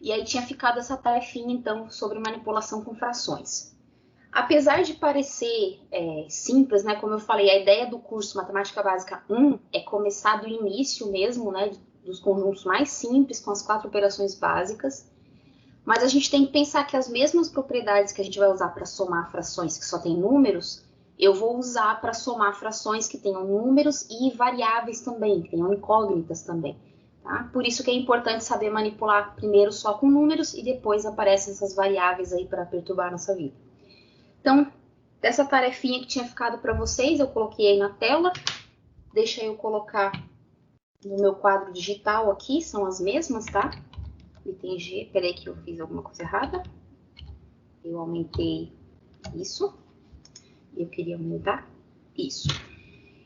E aí tinha ficado essa tarefinha, então, sobre manipulação com frações. Apesar de parecer simples, né, como eu falei, a ideia do curso Matemática Básica 1 é começar do início mesmo, né, dos conjuntos mais simples, com as 4 operações básicas, mas a gente tem que pensar que as mesmas propriedades que a gente vai usar para somar frações que só tem números, eu vou usar para somar frações que tenham números e variáveis também, que tenham incógnitas também. Tá? Por isso que é importante saber manipular primeiro só com números e depois aparecem essas variáveis aí para perturbar a nossa vida. Então, dessa tarefinha que tinha ficado para vocês, eu coloquei aí na tela. Deixa eu colocar no meu quadro digital aqui, são as mesmas, tá? Item G, peraí que eu fiz alguma coisa errada. Eu aumentei isso. Eu queria aumentar isso.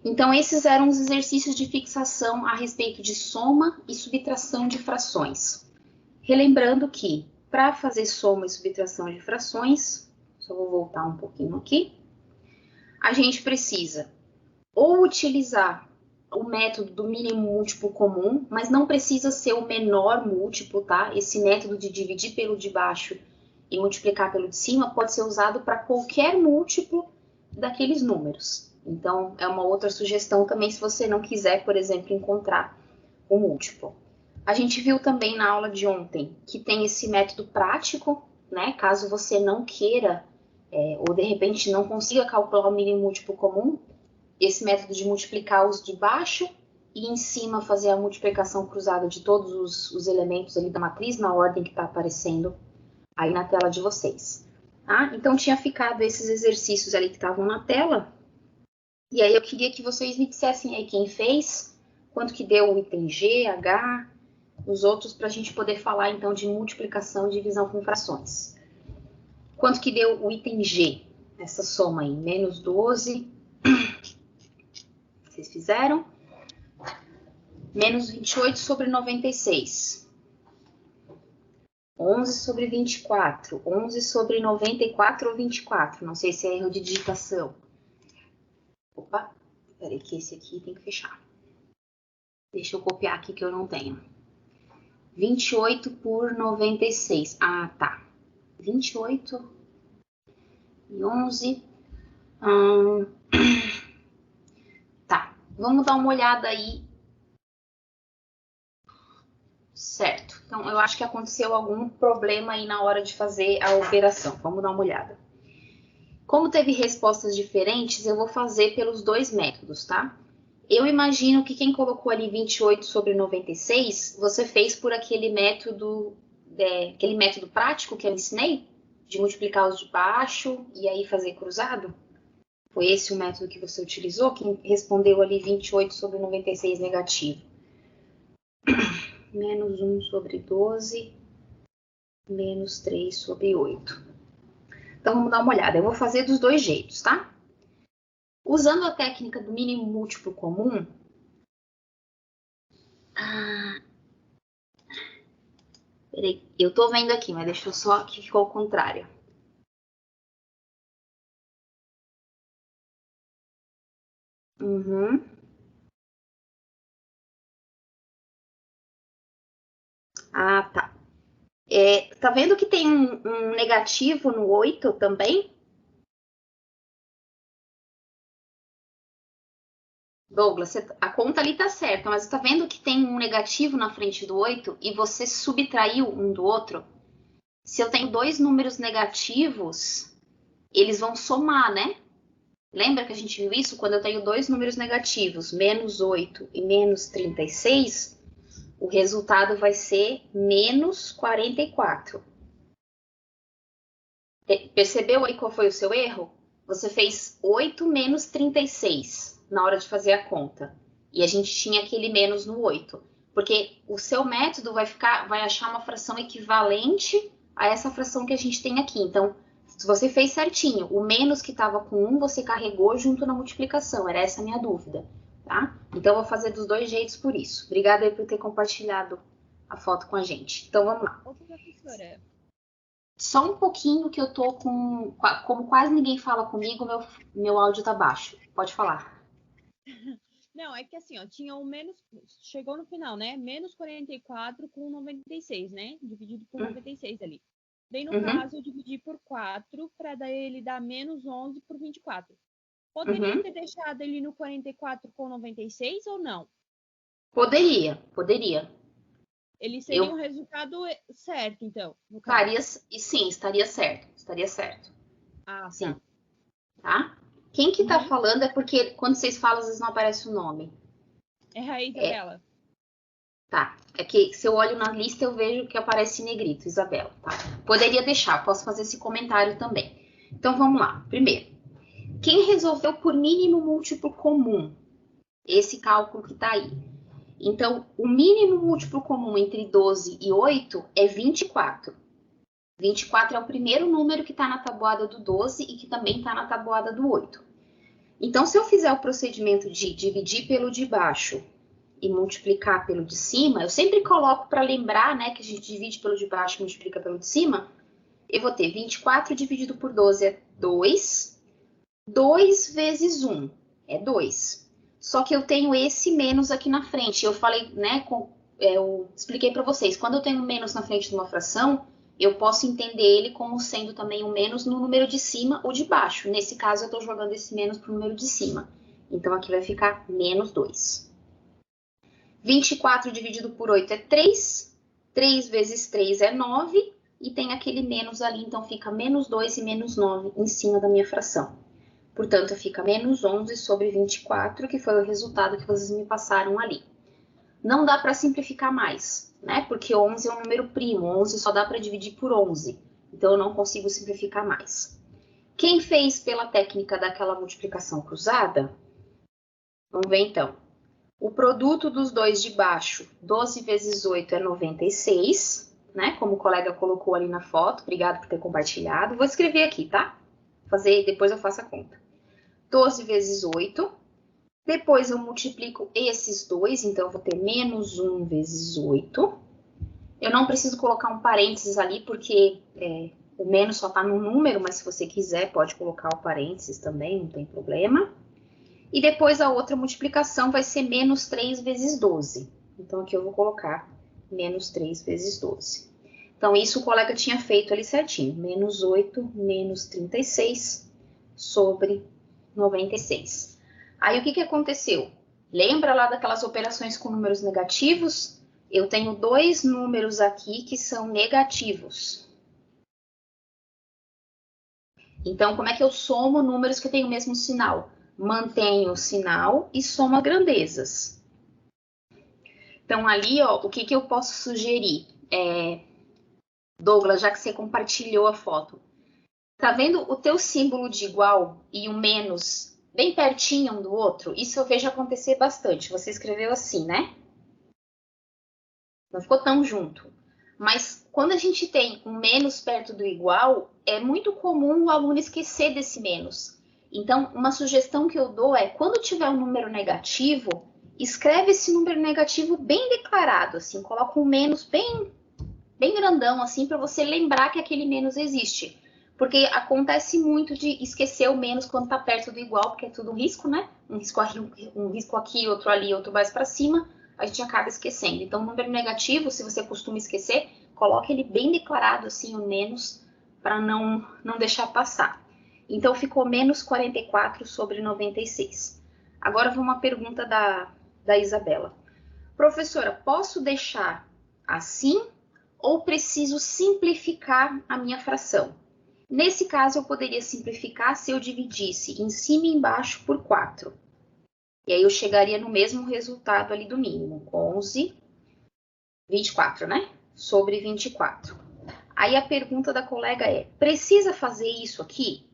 Então, esses eram os exercícios de fixação a respeito de soma e subtração de frações. Relembrando que, para fazer soma e subtração de frações, só vou voltar um pouquinho aqui, a gente precisa ou utilizar o método do mínimo múltiplo comum, mas não precisa ser o menor múltiplo, tá? Esse método de dividir pelo de baixo e multiplicar pelo de cima pode ser usado para qualquer múltiplo daqueles números. Então, é uma outra sugestão também se você não quiser, por exemplo, encontrar o múltiplo. A gente viu também na aula de ontem que tem esse método prático, né? Caso você não queira ou de repente não consiga calcular o mínimo múltiplo comum, esse método de multiplicar os de baixo e em cima fazer a multiplicação cruzada de todos os elementos ali da matriz na ordem que está aparecendo aí na tela de vocês. Tá? Então, tinha ficado esses exercícios ali que estavam na tela. E aí eu queria que vocês me dissessem aí quem fez, quanto que deu o item G, H, os outros, para a gente poder falar então de multiplicação e divisão com frações. Quanto que deu o item G? Essa soma aí, menos 12. Vocês fizeram? Menos 28 sobre 96. 11 sobre 24. 11 sobre 94 ou 24. Não sei se é erro de digitação. Opa, peraí que esse aqui tem que fechar. Deixa eu copiar aqui que eu não tenho. 28 por 96. Ah, tá. 28 e 11. Tá, vamos dar uma olhada aí. Certo. Então, eu acho que aconteceu algum problema aí na hora de fazer a operação. Vamos dar uma olhada. Como teve respostas diferentes, eu vou fazer pelos dois métodos, tá? Eu imagino que quem colocou ali 28 sobre 96, você fez por aquele método prático que eu ensinei, de multiplicar os de baixo e aí fazer cruzado? Foi esse o método que você utilizou? Quem respondeu ali 28 sobre 96 negativo? Menos 1 sobre 12, menos 3 sobre 8. Então, vamos dar uma olhada. Eu vou fazer dos dois jeitos, tá? Usando a técnica do mínimo múltiplo comum, peraí, eu tô vendo aqui, mas deixa eu só que ficou ao contrário. Ah, tá. Tá vendo que tem um negativo no 8 também? Douglas, a conta ali tá certa, mas tá vendo que tem um negativo na frente do 8 e você subtraiu um do outro? Se eu tenho dois números negativos, eles vão somar, né? Lembra que a gente viu isso? Quando eu tenho dois números negativos, menos 8 e menos 36, o resultado vai ser menos 44. Percebeu aí qual foi o seu erro? Você fez 8 menos 36 na hora de fazer a conta. E a gente tinha aquele menos no 8. Porque o seu método vai achar uma fração equivalente a essa fração que a gente tem aqui. Então, se você fez certinho, o menos que estava com 1, você carregou junto na multiplicação. Era essa a minha dúvida, tá? Então, eu vou fazer dos dois jeitos por isso. Obrigada aí por ter compartilhado a foto com a gente. Então, vamos lá. Ô, professora. Só um pouquinho que eu tô com... Como quase ninguém fala comigo, meu áudio tá baixo. Pode falar. Não, é que assim, ó, tinha o menos, chegou no final, né? Menos 44 com 96, né? Dividido por 96 ali. Daí, no caso, eu dividi por 4 para daí ele dar menos 11 por 24. Poderia ter deixado ele no 44 com 96 ou não? Poderia. Ele seria um resultado certo, então, no caso. Estaria certo. Ah, sim. Tá. Tá? Quem que tá falando é porque quando vocês falam, às vezes não aparece o nome. É a Isabela. Tá. É que se eu olho na lista, eu vejo que aparece em negrito, Isabela. Tá? Poderia deixar, posso fazer esse comentário também. Então, vamos lá. Primeiro, quem resolveu por mínimo múltiplo comum? Esse cálculo que tá aí. Então, o mínimo múltiplo comum entre 12 e 8 é 24. 24 é o primeiro número que está na tabuada do 12 e que também está na tabuada do 8. Então, se eu fizer o procedimento de dividir pelo de baixo e multiplicar pelo de cima, eu sempre coloco para lembrar, né, que a gente divide pelo de baixo e multiplica pelo de cima, eu vou ter 24 dividido por 12 é 2. 2 vezes 1 é 2. Só que eu tenho esse menos aqui na frente. Eu falei, né, eu expliquei para vocês, quando eu tenho menos na frente de uma fração, eu posso entender ele como sendo também um menos no número de cima ou de baixo. Nesse caso, eu estou jogando esse menos para o número de cima. Então, aqui vai ficar menos 2. 24 dividido por 8 é 3. 3 vezes 3 é 9. E tem aquele menos ali, então fica menos 2 e menos 9 em cima da minha fração. Portanto, fica menos 11 sobre 24, que foi o resultado que vocês me passaram ali. Não dá para simplificar mais, né? Porque 11 é um número primo, 11 só dá para dividir por 11. Então, eu não consigo simplificar mais. Quem fez pela técnica daquela multiplicação cruzada? Vamos ver, então. O produto dos dois de baixo, 12 vezes 8 é 96, né? Como o colega colocou ali na foto. Obrigado por ter compartilhado. Vou escrever aqui, tá? Depois eu faço a conta. 12 vezes 8. Depois eu multiplico esses dois, então eu vou ter menos 1 vezes 8. Eu não preciso colocar um parênteses ali, porque o menos só está no número, mas se você quiser pode colocar o parênteses também, não tem problema. E depois a outra multiplicação vai ser menos 3 vezes 12. Então aqui eu vou colocar menos 3 vezes 12. Então isso o colega tinha feito ali certinho. Menos 8 menos 36 sobre 96. Aí o que aconteceu? Lembra lá daquelas operações com números negativos? Eu tenho dois números aqui que são negativos. Então, como é que eu somo números que têm o mesmo sinal? Mantenho o sinal e somo grandezas. Então, ali, ó, o que eu posso sugerir? Douglas, já que você compartilhou a foto, tá vendo o teu símbolo de igual e o menos bem pertinho um do outro? Isso eu vejo acontecer bastante. Você escreveu assim, né? Não ficou tão junto. Mas quando a gente tem um menos perto do igual, é muito comum o aluno esquecer desse menos. Então, uma sugestão que eu dou é, quando tiver um número negativo, escreve esse número negativo bem declarado, assim, coloca um menos bem grandão, assim, para você lembrar que aquele menos existe. Porque acontece muito de esquecer o menos quando está perto do igual, porque é tudo um risco, né? Um risco aqui, outro ali, outro mais para cima, a gente acaba esquecendo. Então, o número negativo, se você costuma esquecer, coloque ele bem declarado, assim, o menos, para não deixar passar. Então, ficou menos 44 sobre 96. Agora, vou uma pergunta da Isabela. Professora, posso deixar assim ou preciso simplificar a minha fração? Nesse caso, eu poderia simplificar se eu dividisse em cima e embaixo por 4. E aí eu chegaria no mesmo resultado ali do mínimo, 11, 24, né? Sobre 24. Aí a pergunta da colega é, precisa fazer isso aqui?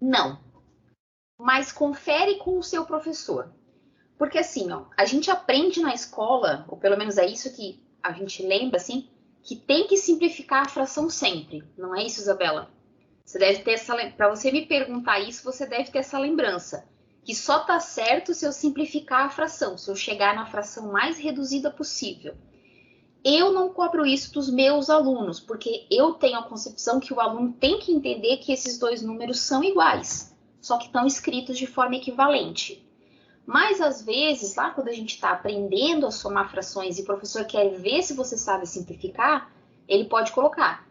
Não. Mas confere com o seu professor. Porque assim, ó, a gente aprende na escola, ou pelo menos é isso que a gente lembra, assim, que tem que simplificar a fração sempre. Não é isso, Isabela? Você deve ter para você me perguntar isso, você deve ter essa lembrança. Que só tá certo se eu simplificar a fração, se eu chegar na fração mais reduzida possível. Eu não cobro isso dos meus alunos, porque eu tenho a concepção que o aluno tem que entender que esses dois números são iguais, só que estão escritos de forma equivalente. Mas, às vezes, lá quando a gente está aprendendo a somar frações e o professor quer ver se você sabe simplificar, ele pode colocar: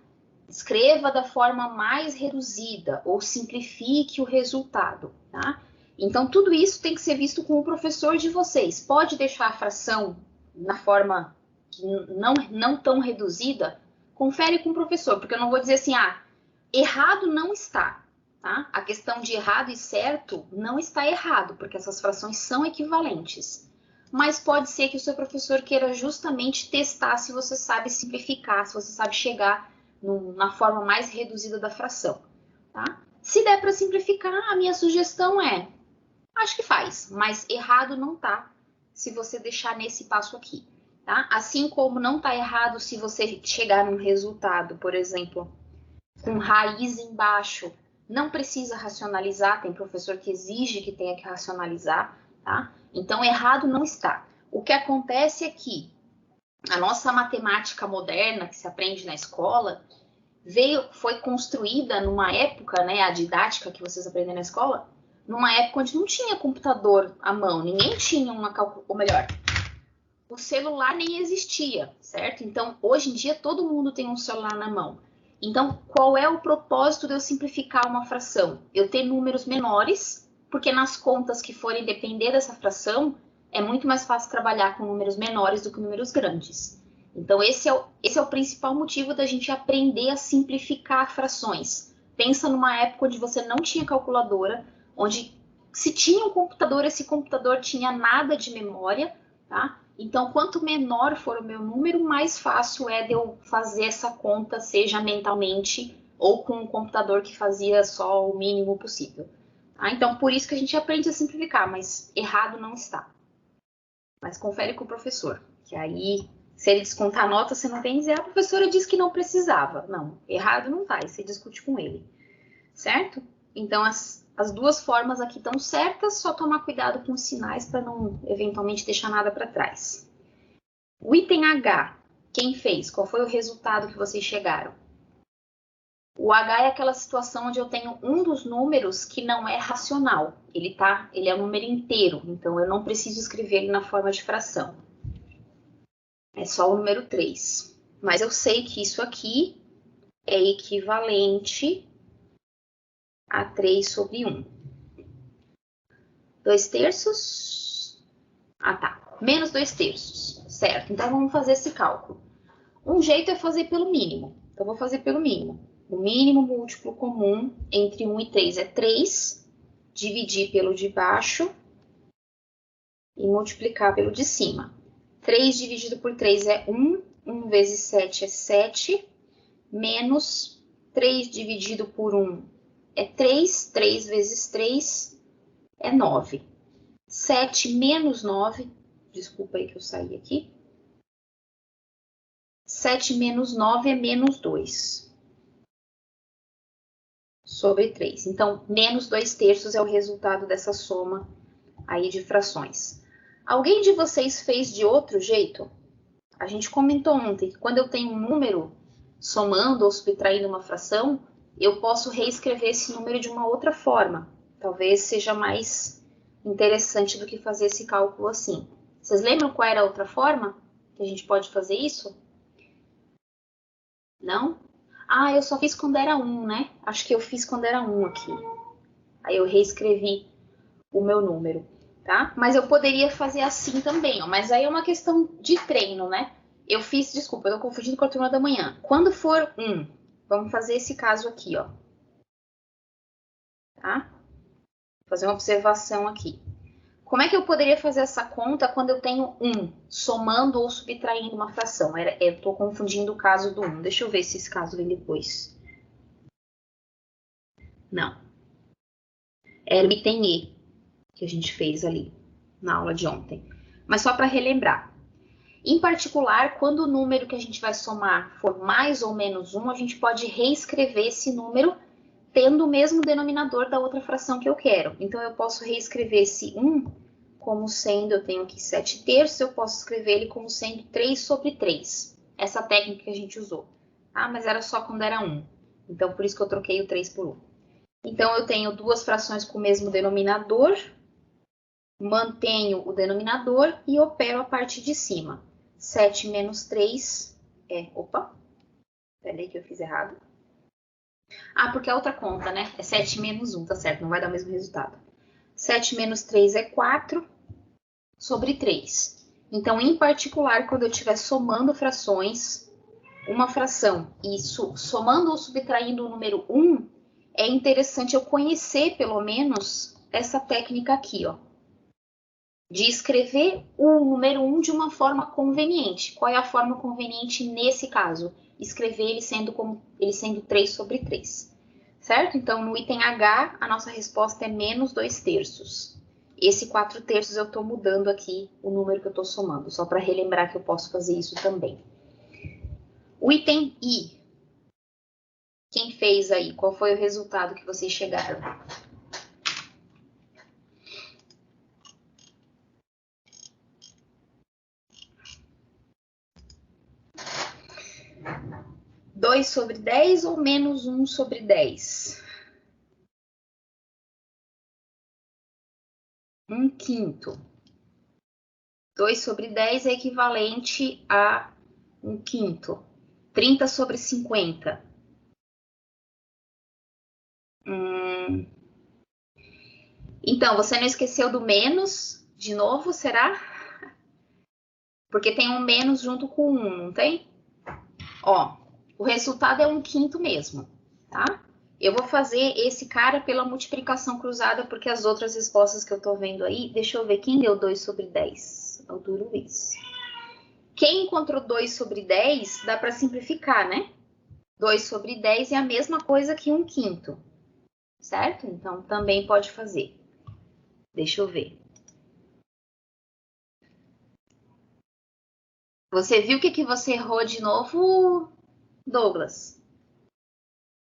escreva da forma mais reduzida ou simplifique o resultado, tá? Então, tudo isso tem que ser visto com o professor de vocês. Pode deixar a fração na forma que não tão reduzida? Confere com o professor, porque eu não vou dizer assim, errado não está, tá? A questão de errado e certo não está errado, porque essas frações são equivalentes. Mas pode ser que o seu professor queira justamente testar se você sabe simplificar, se você sabe chegar na forma mais reduzida da fração, tá? Se der para simplificar, a minha sugestão acho que faz, mas errado não tá se você deixar nesse passo aqui, tá? Assim como não tá errado se você chegar num resultado, por exemplo, com raiz embaixo, não precisa racionalizar, tem professor que exige que tenha que racionalizar, tá? Então, errado não está. O que acontece é que a nossa matemática moderna, que se aprende na escola, foi construída numa época, né, a didática que vocês aprendem na escola, numa época onde não tinha computador à mão, ninguém tinha ou melhor, o celular nem existia, certo? Então, hoje em dia, todo mundo tem um celular na mão. Então, qual é o propósito de eu simplificar uma fração? Eu ter números menores, porque nas contas que forem depender dessa fração, é muito mais fácil trabalhar com números menores do que números grandes. Então, esse é o principal motivo da gente aprender a simplificar frações. Pensa numa época onde você não tinha calculadora, onde se tinha um computador, esse computador tinha nada de memória, tá? Então, quanto menor for o meu número, mais fácil é de eu fazer essa conta, seja mentalmente ou com um computador que fazia só o mínimo possível. Tá? Então, por isso que a gente aprende a simplificar, mas errado não está. Mas confere com o professor, que aí, se ele descontar a nota, você não tem que dizer, a professora disse que não precisava. Não, errado não tá, e você discute com ele, certo? Então, as duas formas aqui estão certas, só tomar cuidado com os sinais para não, eventualmente, deixar nada para trás. O item H, quem fez? Qual foi o resultado que vocês chegaram? O H é aquela situação onde eu tenho um dos números que não é racional. Ele é um número inteiro, então eu não preciso escrever ele na forma de fração. É só o número 3. Mas eu sei que isso aqui é equivalente a 3 sobre 1. 2/3? Tá. Menos 2/3. Certo. Então, vamos fazer esse cálculo. Um jeito é fazer pelo mínimo. Então, vou fazer pelo mínimo. O mínimo múltiplo comum entre 1 e 3 é 3. Dividir pelo de baixo e multiplicar pelo de cima. 3 dividido por 3 é 1. 1 vezes 7 é 7. Menos 3 dividido por 1 é 3. 3 vezes 3 é 9. 7 menos 9, desculpa aí que eu saí aqui. 7 menos 9 é menos 2. Sobre 3. Então, menos 2/3 é o resultado dessa soma aí de frações. Alguém de vocês fez de outro jeito? A gente comentou ontem que quando eu tenho um número somando ou subtraindo uma fração, eu posso reescrever esse número de uma outra forma. Talvez seja mais interessante do que fazer esse cálculo assim. Vocês lembram qual era a outra forma que a gente pode fazer isso? Não? Eu só fiz quando era 1, né? Acho que eu fiz quando era 1 aqui. Aí eu reescrevi o meu número, tá? Mas eu poderia fazer assim também, ó. Mas aí é uma questão de treino, né? Desculpa, eu tô confundindo com a turma da manhã. Quando for 1, vamos fazer esse caso aqui, ó. Tá? Vou fazer uma observação aqui. Como é que eu poderia fazer essa conta quando eu tenho 1, somando ou subtraindo uma fração? Eu estou confundindo o caso do 1. Deixa eu ver se esse caso vem depois. Não. Era o item E que a gente fez ali na aula de ontem. Mas só para relembrar. Em particular, quando o número que a gente vai somar for mais ou menos 1, a gente pode reescrever esse número tendo o mesmo denominador da outra fração que eu quero. Então, eu posso reescrever esse 1 como sendo, eu tenho aqui 7/3, eu posso escrever ele como sendo 3 sobre 3. Essa técnica que a gente usou. Tá? Mas era só quando era 1. Então, por isso que eu troquei o 3 por 1. Então, eu tenho duas frações com o mesmo denominador. mantenho o denominador e opero a parte de cima. 7 menos 3 é... Opa, peraí que eu fiz errado. Ah, porque é outra conta, né? É 7 menos 1, tá certo? Não vai dar o mesmo resultado. 7 menos 3 é 4 sobre 3. Então, em particular, quando eu estiver somando frações, uma fração, e somando ou subtraindo o número 1, é interessante eu conhecer, pelo menos, essa técnica aqui, ó, de escrever o número 1 de uma forma conveniente. Qual é a forma conveniente nesse caso? Escrever ele sendo 3 sobre 3. Certo? Então, no item H, a nossa resposta é menos 2/3. Esse 4/3 eu estou mudando aqui o número que eu estou somando, só para relembrar que eu posso fazer isso também. O item I. Quem fez aí? Qual foi o resultado que vocês chegaram? Dois sobre 10 ou menos 1 sobre 10? 1/5. 2 sobre 10 é equivalente a 1/5. 30 sobre 50. Então, você não esqueceu do menos de novo, será? Porque tem um menos junto com 1, não tem? Ó, o resultado é 1/5 mesmo, tá? Eu vou fazer esse cara pela multiplicação cruzada, porque as outras respostas que eu tô vendo aí... Deixa eu ver, quem deu 2 sobre 10? É o do Luiz. Quem encontrou 2 sobre 10, dá para simplificar, né? 2 sobre 10 é a mesma coisa que 1/5, certo? Então, também pode fazer. Deixa eu ver. Você viu o que você errou de novo, Douglas?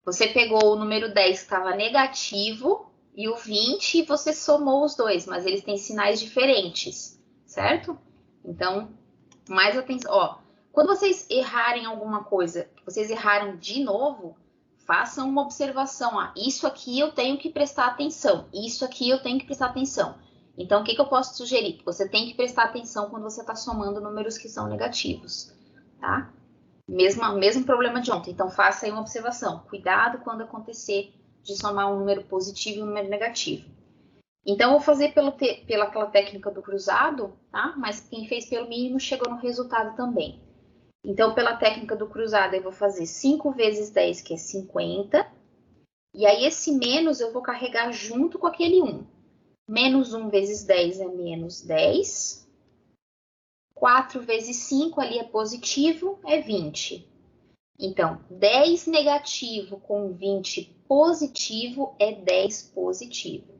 Você pegou o número 10 que estava negativo e o 20 e você somou os dois, mas eles têm sinais diferentes, certo? Então, mais atenção. Ó, quando vocês errarem alguma coisa, vocês erraram de novo, façam uma observação. Ah, isso aqui eu tenho que prestar atenção, isso aqui eu tenho que prestar atenção. Então, o que eu posso sugerir? Você tem que prestar atenção quando você está somando números que são negativos, tá? Mesmo problema de ontem. Então, faça aí uma observação. Cuidado quando acontecer de somar um número positivo e um número negativo. Então, eu vou fazer pelaquela técnica do cruzado, tá? Mas quem fez pelo mínimo chegou no resultado também. Então, pela técnica do cruzado, eu vou fazer 5 vezes 10, que é 50. E aí, esse menos eu vou carregar junto com aquele 1. Menos 1 vezes 10 é menos 10. 4 vezes 5 ali é positivo, é 20. Então, 10 negativo com 20 positivo é 10 positivo.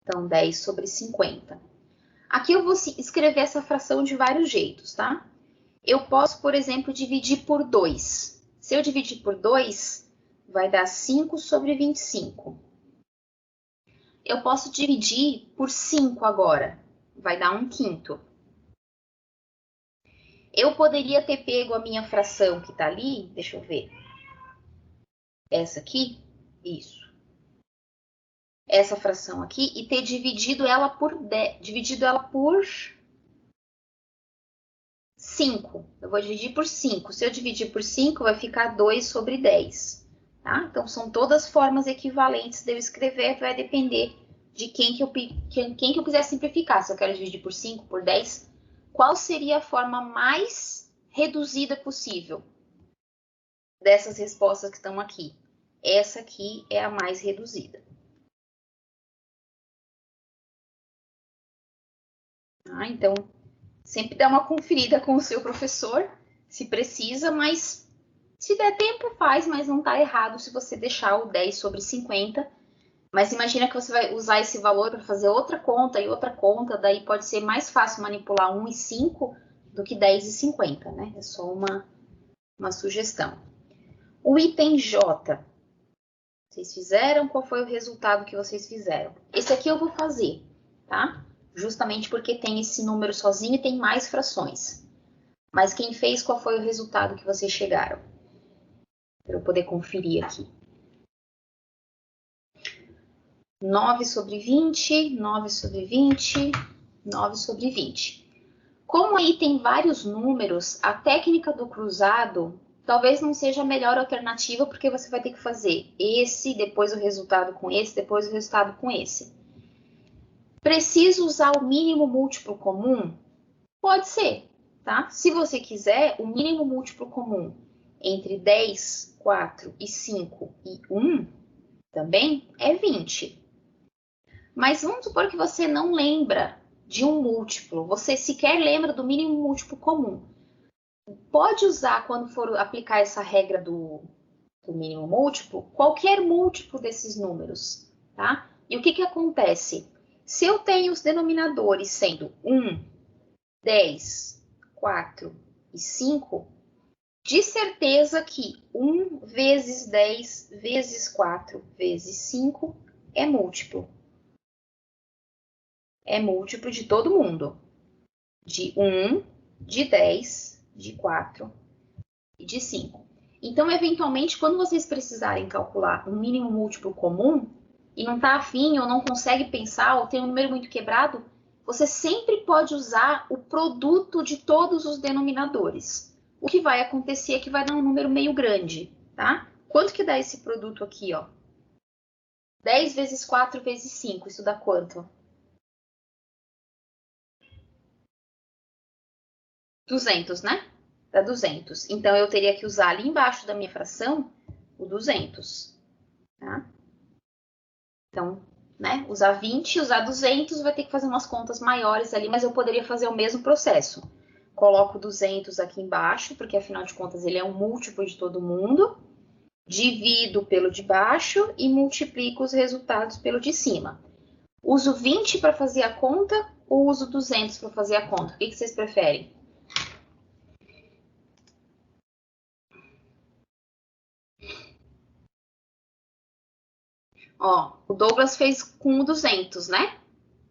Então, 10 sobre 50. Aqui eu vou escrever essa fração de vários jeitos, tá? Eu posso, por exemplo, dividir por 2. Se eu dividir por 2, vai dar 5 sobre 25. Eu posso dividir por 5 agora. Vai dar 1/5. Eu poderia ter pego a minha fração que tá ali, deixa eu ver. Essa aqui, isso. Essa fração aqui e ter dividido ela por 5. Eu vou dividir por 5. Se eu dividir por 5, vai ficar 2 sobre 10. Tá? Então, são todas formas equivalentes de eu escrever, vai depender de quem que eu quiser simplificar. Se eu quero dividir por 5, por 10, qual seria a forma mais reduzida possível dessas respostas que estão aqui? Essa aqui é a mais reduzida. Ah, então, sempre dá uma conferida com o seu professor, se precisa, mas se der tempo, faz, mas não está errado se você deixar o 10 sobre 50. Mas imagina que você vai usar esse valor para fazer outra conta e outra conta, daí pode ser mais fácil manipular 1 e 5 do que 10 e 50, né? É só uma sugestão. O item J. Vocês fizeram? Qual foi o resultado que vocês fizeram? Esse aqui eu vou fazer, tá? Justamente porque tem esse número sozinho e tem mais frações. Mas quem fez, qual foi o resultado que vocês chegaram? Para eu poder conferir aqui. 9 sobre 20, 9 sobre 20, 9 sobre 20. Como aí tem vários números, a técnica do cruzado talvez não seja a melhor alternativa, porque você vai ter que fazer esse, depois o resultado com esse, depois o resultado com esse. Preciso usar o mínimo múltiplo comum? Pode ser, tá? Se você quiser, o mínimo múltiplo comum entre 10, 4 e 5 e 1 também é 20. Mas vamos supor que você não lembra de um múltiplo, você sequer lembra do mínimo múltiplo comum. Pode usar, quando for aplicar essa regra do mínimo múltiplo, qualquer múltiplo desses números, tá? E o que acontece? Se eu tenho os denominadores sendo 1, 10, 4 e 5, de certeza que 1 vezes 10 vezes 4 vezes 5 é múltiplo. É múltiplo de todo mundo. De 1, de 10, de 4 e de 5. Então, eventualmente, quando vocês precisarem calcular um mínimo múltiplo comum e não está afim ou não consegue pensar ou tem um número muito quebrado, você sempre pode usar o produto de todos os denominadores. O que vai acontecer é que vai dar um número meio grande, tá? Quanto que dá esse produto aqui, ó? 10 vezes 4 vezes 5, isso dá quanto? 200, né? Dá 200. Então, eu teria que usar ali embaixo da minha fração o 200, tá? Então, né? Usar 20, usar 200, vai ter que fazer umas contas maiores ali, mas eu poderia fazer o mesmo processo. Coloco 200 aqui embaixo, porque afinal de contas ele é um múltiplo de todo mundo. Divido pelo de baixo e multiplico os resultados pelo de cima. Uso 20 para fazer a conta ou uso 200 para fazer a conta? O que vocês preferem? Ó, o Douglas fez com o 200, né?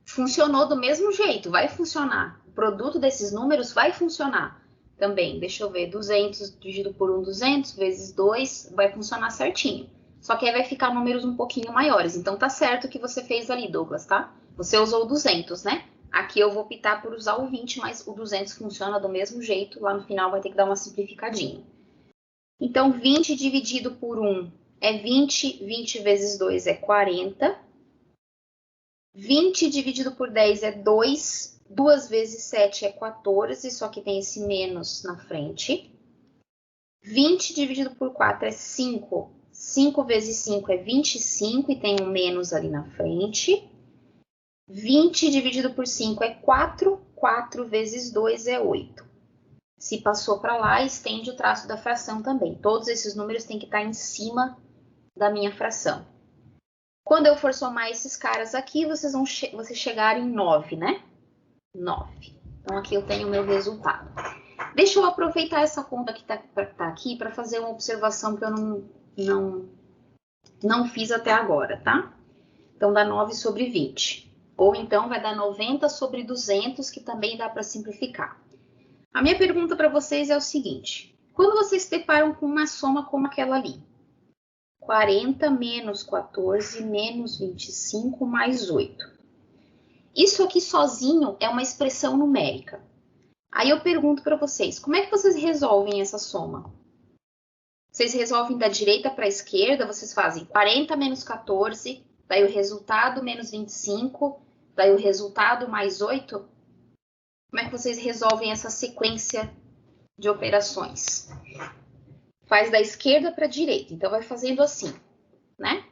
Funcionou do mesmo jeito, vai funcionar. O produto desses números vai funcionar também. Deixa eu ver, 200 dividido por 1, 200 vezes 2, vai funcionar certinho. Só que aí vai ficar números um pouquinho maiores. Então tá certo o que você fez ali, Douglas, tá? Você usou o 200, né? Aqui eu vou optar por usar o 20, mas o 200 funciona do mesmo jeito. Lá no final vai ter que dar uma simplificadinha. Então, 20 dividido por 1 é 20, 20 vezes 2 é 40. 20 dividido por 10 é 2. 2 vezes 7 é 14, só que tem esse menos na frente. 20 dividido por 4 é 5. 5 vezes 5 é 25 e tem um menos ali na frente. 20 dividido por 5 é 4. 4 vezes 2 é 8. Se passou para lá, estende o traço da fração também. Todos esses números têm que estar em cima da minha fração. Quando eu for somar esses caras aqui, vocês chegarem em 9, né? 9. Então, aqui eu tenho o meu resultado. Deixa eu aproveitar essa conta que tá aqui para fazer uma observação que eu não fiz até agora, tá? Então, dá 9 sobre 20. Ou então, vai dar 90 sobre 200, que também dá para simplificar. A minha pergunta para vocês é o seguinte. Quando vocês se deparam com uma soma como aquela ali, 40 menos 14 menos 25 mais 8. Isso aqui sozinho é uma expressão numérica. Aí eu pergunto para vocês, como é que vocês resolvem essa soma? Vocês resolvem da direita para a esquerda, vocês fazem 40 menos 14, daí o resultado menos 25, daí o resultado mais 8? Como é que vocês resolvem essa sequência de operações? Faz da esquerda para a direita, então vai fazendo assim, né?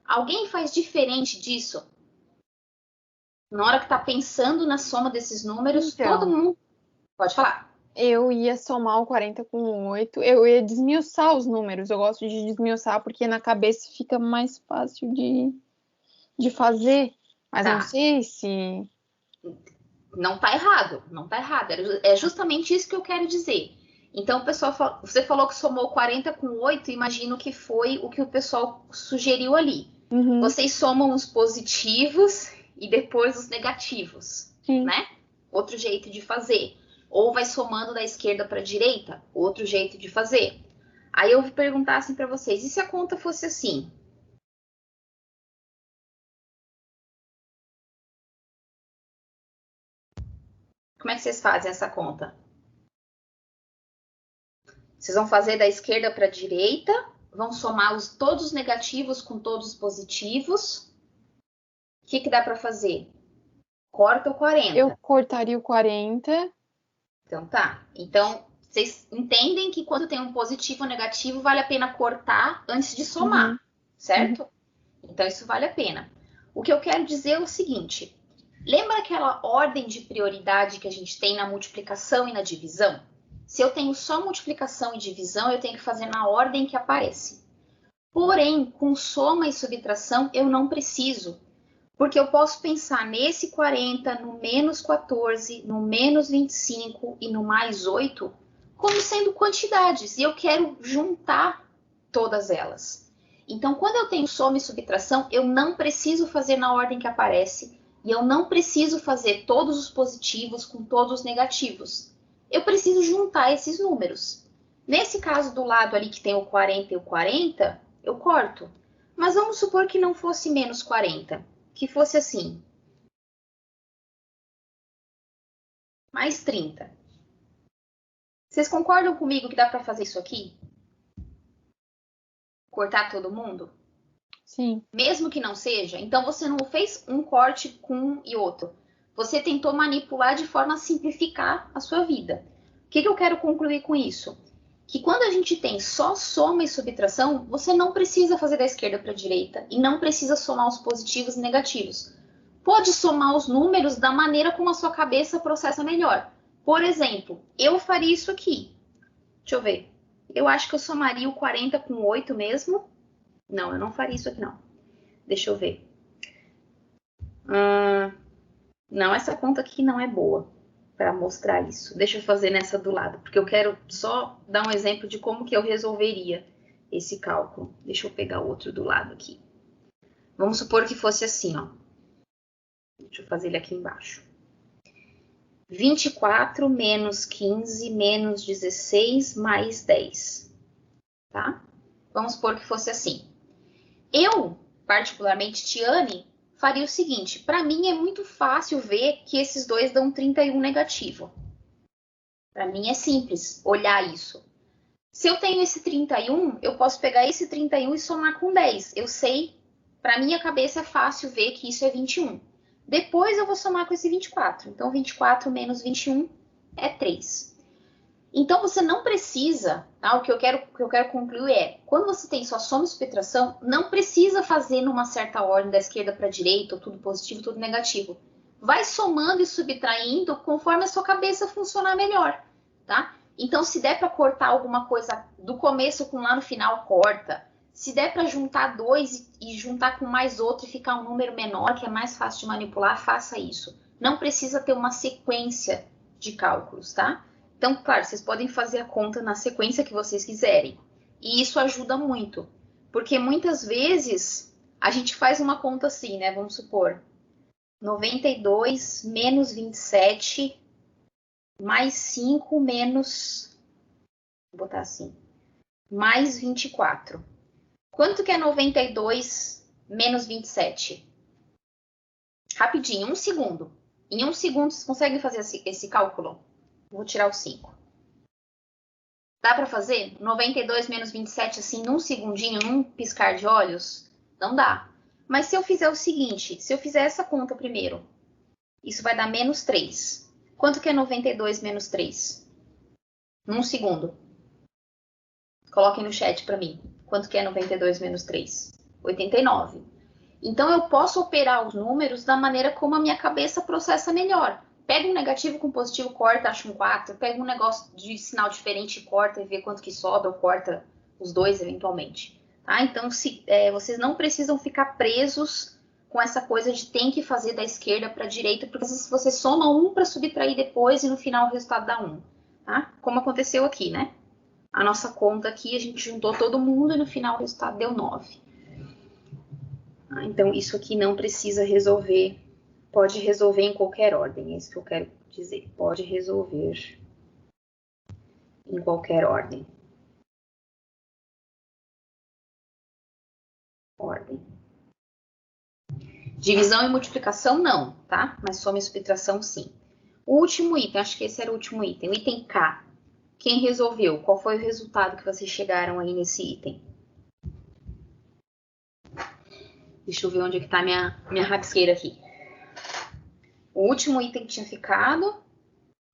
Alguém faz diferente disso? Na hora que está pensando na soma desses números, Então, todo mundo pode falar. Eu ia somar o 40 com o 8, eu ia desmiuçar os números. Eu gosto de desmiuçar porque na cabeça fica mais fácil de fazer. Mas Tá. não sei se... Não tá errado, não tá errado. É justamente isso que eu quero dizer. Então, o pessoal, você falou que somou 40 com 8, imagino que foi o que o pessoal sugeriu ali. Uhum. Vocês somam os positivos e depois os negativos, Sim. né? Outro jeito de fazer. Ou vai somando da esquerda para a direita, outro jeito de fazer. Aí eu vou perguntar assim para vocês, e se a conta fosse assim? Como é que vocês fazem essa conta? Vocês vão fazer da esquerda para a direita, vão somar todos os negativos com todos os positivos. O que dá para fazer? Corta o 40. Eu cortaria o 40. Então tá. Então, vocês entendem que quando tem um positivo ou negativo, vale a pena cortar antes de somar, certo? Então, isso vale a pena. O que eu quero dizer é o seguinte. Lembra aquela ordem de prioridade que a gente tem na multiplicação e na divisão? Se eu tenho só multiplicação e divisão, eu tenho que fazer na ordem que aparece. Porém, com soma e subtração, eu não preciso. Porque eu posso pensar nesse 40, no menos 14, no menos 25 e no mais 8 como sendo quantidades. E eu quero juntar todas elas. Então, quando eu tenho soma e subtração, eu não preciso fazer na ordem que aparece. E eu não preciso fazer todos os positivos com todos os negativos. Eu preciso juntar esses números. Nesse caso do lado ali que tem o 40 e o 40, eu corto. Mas vamos supor que não fosse menos 40. Que fosse assim. Mais 30. Vocês concordam comigo que dá para fazer isso aqui? Cortar todo mundo? Sim. Mesmo que não seja, então você não fez um corte com um e outro. Você tentou manipular de forma a simplificar a sua vida. O que eu quero concluir com isso? Que quando a gente tem só soma e subtração, você não precisa fazer da esquerda para a direita e não precisa somar os positivos e negativos. Pode somar os números da maneira como a sua cabeça processa melhor. Por exemplo, eu faria isso aqui. Deixa eu ver. Eu acho que eu somaria o 40 com 8 mesmo. Não, eu não faria isso aqui não. Deixa eu ver. Não, essa conta aqui não é boa para mostrar isso. Deixa eu fazer nessa do lado, porque eu quero só dar um exemplo de como que eu resolveria esse cálculo. Deixa eu pegar outro do lado aqui. Vamos supor que fosse assim, ó. Deixa eu fazer ele aqui embaixo. 24 menos 15 menos 16 mais 10. Tá? Vamos supor que fosse assim. Eu, particularmente, Tiane, faria o seguinte. Para mim é muito fácil ver que esses dois dão 31 negativo. Para mim é simples olhar isso. Se eu tenho esse 31, eu posso pegar esse 31 e somar com 10. Eu sei, para minha cabeça é fácil ver que isso é 21. Depois eu vou somar com esse 24. Então, 24 menos 21 é 3. Então, você não precisa, tá? O que eu quero concluir é, quando você tem só soma e subtração, não precisa fazer numa certa ordem, da esquerda para a direita, ou tudo positivo, tudo negativo. Vai somando e subtraindo conforme a sua cabeça funcionar melhor, tá? Então, se der para cortar alguma coisa do começo com lá no final, corta. Se der para juntar dois e juntar com mais outro e ficar um número menor, que é mais fácil de manipular, faça isso. Não precisa ter uma sequência de cálculos, tá? Então, claro, vocês podem fazer a conta na sequência que vocês quiserem. E isso ajuda muito. Porque muitas vezes a gente faz uma conta assim, né? Vamos supor, 92 menos 27 mais 5 menos... Vou botar assim. Mais 24. Quanto que é 92 menos 27? Rapidinho, 1 segundo. Em 1 segundo, vocês conseguem fazer esse cálculo? Vou tirar o 5. Dá para fazer 92 menos 27 assim, num segundinho, num piscar de olhos? Não dá. Mas se eu fizer o seguinte, se eu fizer essa conta primeiro, isso vai dar menos 3. Quanto que é 92 menos 3? Num segundo. Coloquem no chat para mim. Quanto que é 92 menos 3? 89. Então, eu posso operar os números da maneira como a minha cabeça processa melhor. Pega um negativo com positivo, corta, acha um 4. Pega um negócio de sinal diferente, corta e vê quanto que sobra, ou corta os dois eventualmente. Tá? Então, vocês não precisam ficar presos com essa coisa de tem que fazer da esquerda para a direita, porque se você soma 1 para subtrair depois e no final o resultado dá 1. Tá? Como aconteceu aqui, né? A nossa conta aqui, a gente juntou todo mundo e no final o resultado deu 9. Então, isso aqui não precisa resolver, pode resolver em qualquer ordem, é isso que eu quero dizer. Pode resolver em qualquer ordem. Divisão e multiplicação não, tá? Mas soma e subtração sim. O último item, acho que esse era o último item, o item K. Quem resolveu? Qual foi o resultado que vocês chegaram aí nesse item? Deixa eu ver onde é que tá minha rabisqueira aqui. O último item que tinha ficado,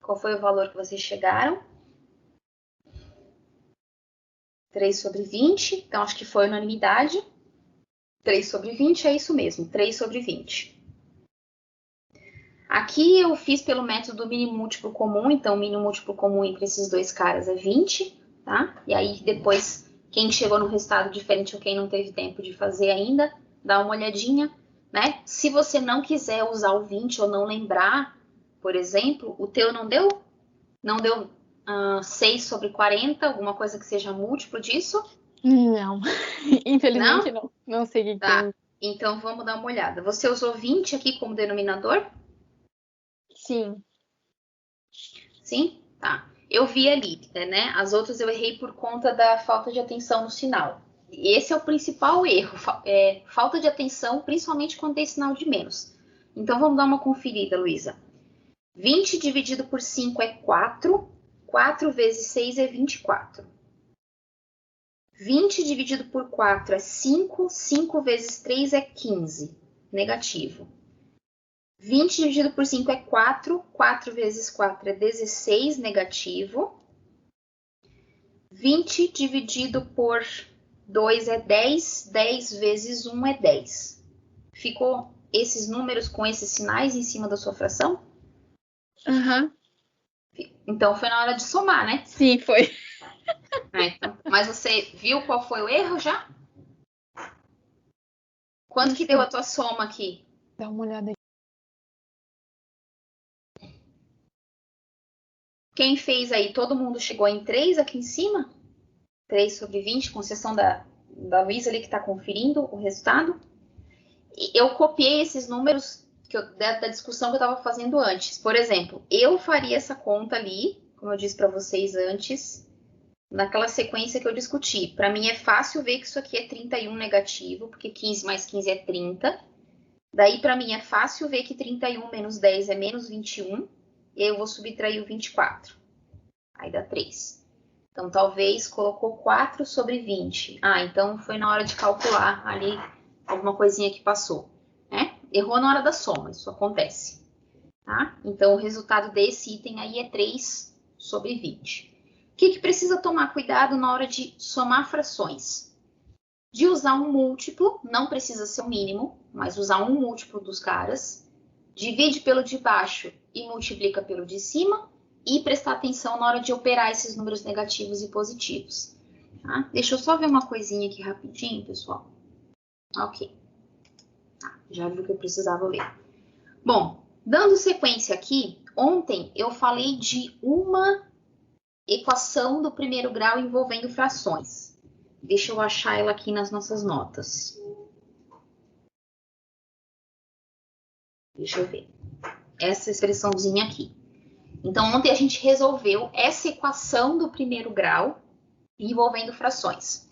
qual foi o valor que vocês chegaram? 3/20, então acho que foi unanimidade. 3/20 é isso mesmo, 3/20. Aqui eu fiz pelo método do mínimo múltiplo comum, então o mínimo múltiplo comum entre esses dois caras é 20, tá? E aí depois, quem chegou no resultado diferente ou quem não teve tempo de fazer ainda, dá uma olhadinha, né? Se você não quiser usar o 20 ou não lembrar, por exemplo, o teu não deu 6/40, alguma coisa que seja múltiplo disso? Não, infelizmente não. Não sei o que Tá, tem. então vamos dar uma olhada. Você usou 20 aqui como denominador? Sim. Sim? Tá. Eu vi ali, né? As outras eu errei por conta da falta de atenção no sinal. Esse é o principal erro, falta de atenção, principalmente quando tem sinal de menos. Então vamos dar uma conferida, Luísa. 20 dividido por 5 é 4. 4 vezes 6 é 24. 20 dividido por 4 é 5. 5 vezes 3 é 15. Negativo. 20 dividido por 5 é 4. 4 vezes 4 é 16, negativo. 20 dividido por 2 é 10. 10 vezes 1 é 10. Ficou esses números com esses sinais em cima da sua fração? Aham. Então foi na hora de somar, né? Sim, foi. Então, mas você viu qual foi o erro já? Quanto que deu a tua soma aqui? Dá uma olhada aí. Quem fez aí? Todo mundo chegou em 3 aqui em cima? 3/20, com exceção da Luísa ali que está conferindo o resultado. E eu copiei esses números da discussão que eu estava fazendo antes. Por exemplo, eu faria essa conta ali, como eu disse para vocês antes, naquela sequência que eu discuti. Para mim é fácil ver que isso aqui é 31 negativo, porque 15 mais 15 é 30. Daí, para mim, é fácil ver que 31 menos 10 é menos 21. E aí eu vou subtrair o 24. Aí dá 3. Então, talvez colocou 4/20. Então foi na hora de calcular ali alguma coisinha que passou, né? Errou na hora da soma, isso acontece, tá? Então, o resultado desse item aí é 3/20. O que precisa tomar cuidado na hora de somar frações? De usar um múltiplo, não precisa ser o mínimo, mas usar um múltiplo dos caras, divide pelo de baixo e multiplica pelo de cima, e prestar atenção na hora de operar esses números negativos e positivos. Tá? Deixa eu só ver uma coisinha aqui rapidinho, pessoal. Ok. Já vi o que eu precisava ler. Bom, dando sequência aqui, ontem eu falei de uma equação do primeiro grau envolvendo frações. Deixa eu achar ela aqui nas nossas notas. Deixa eu ver. Essa expressãozinha aqui. Então, ontem a gente resolveu essa equação do primeiro grau envolvendo frações.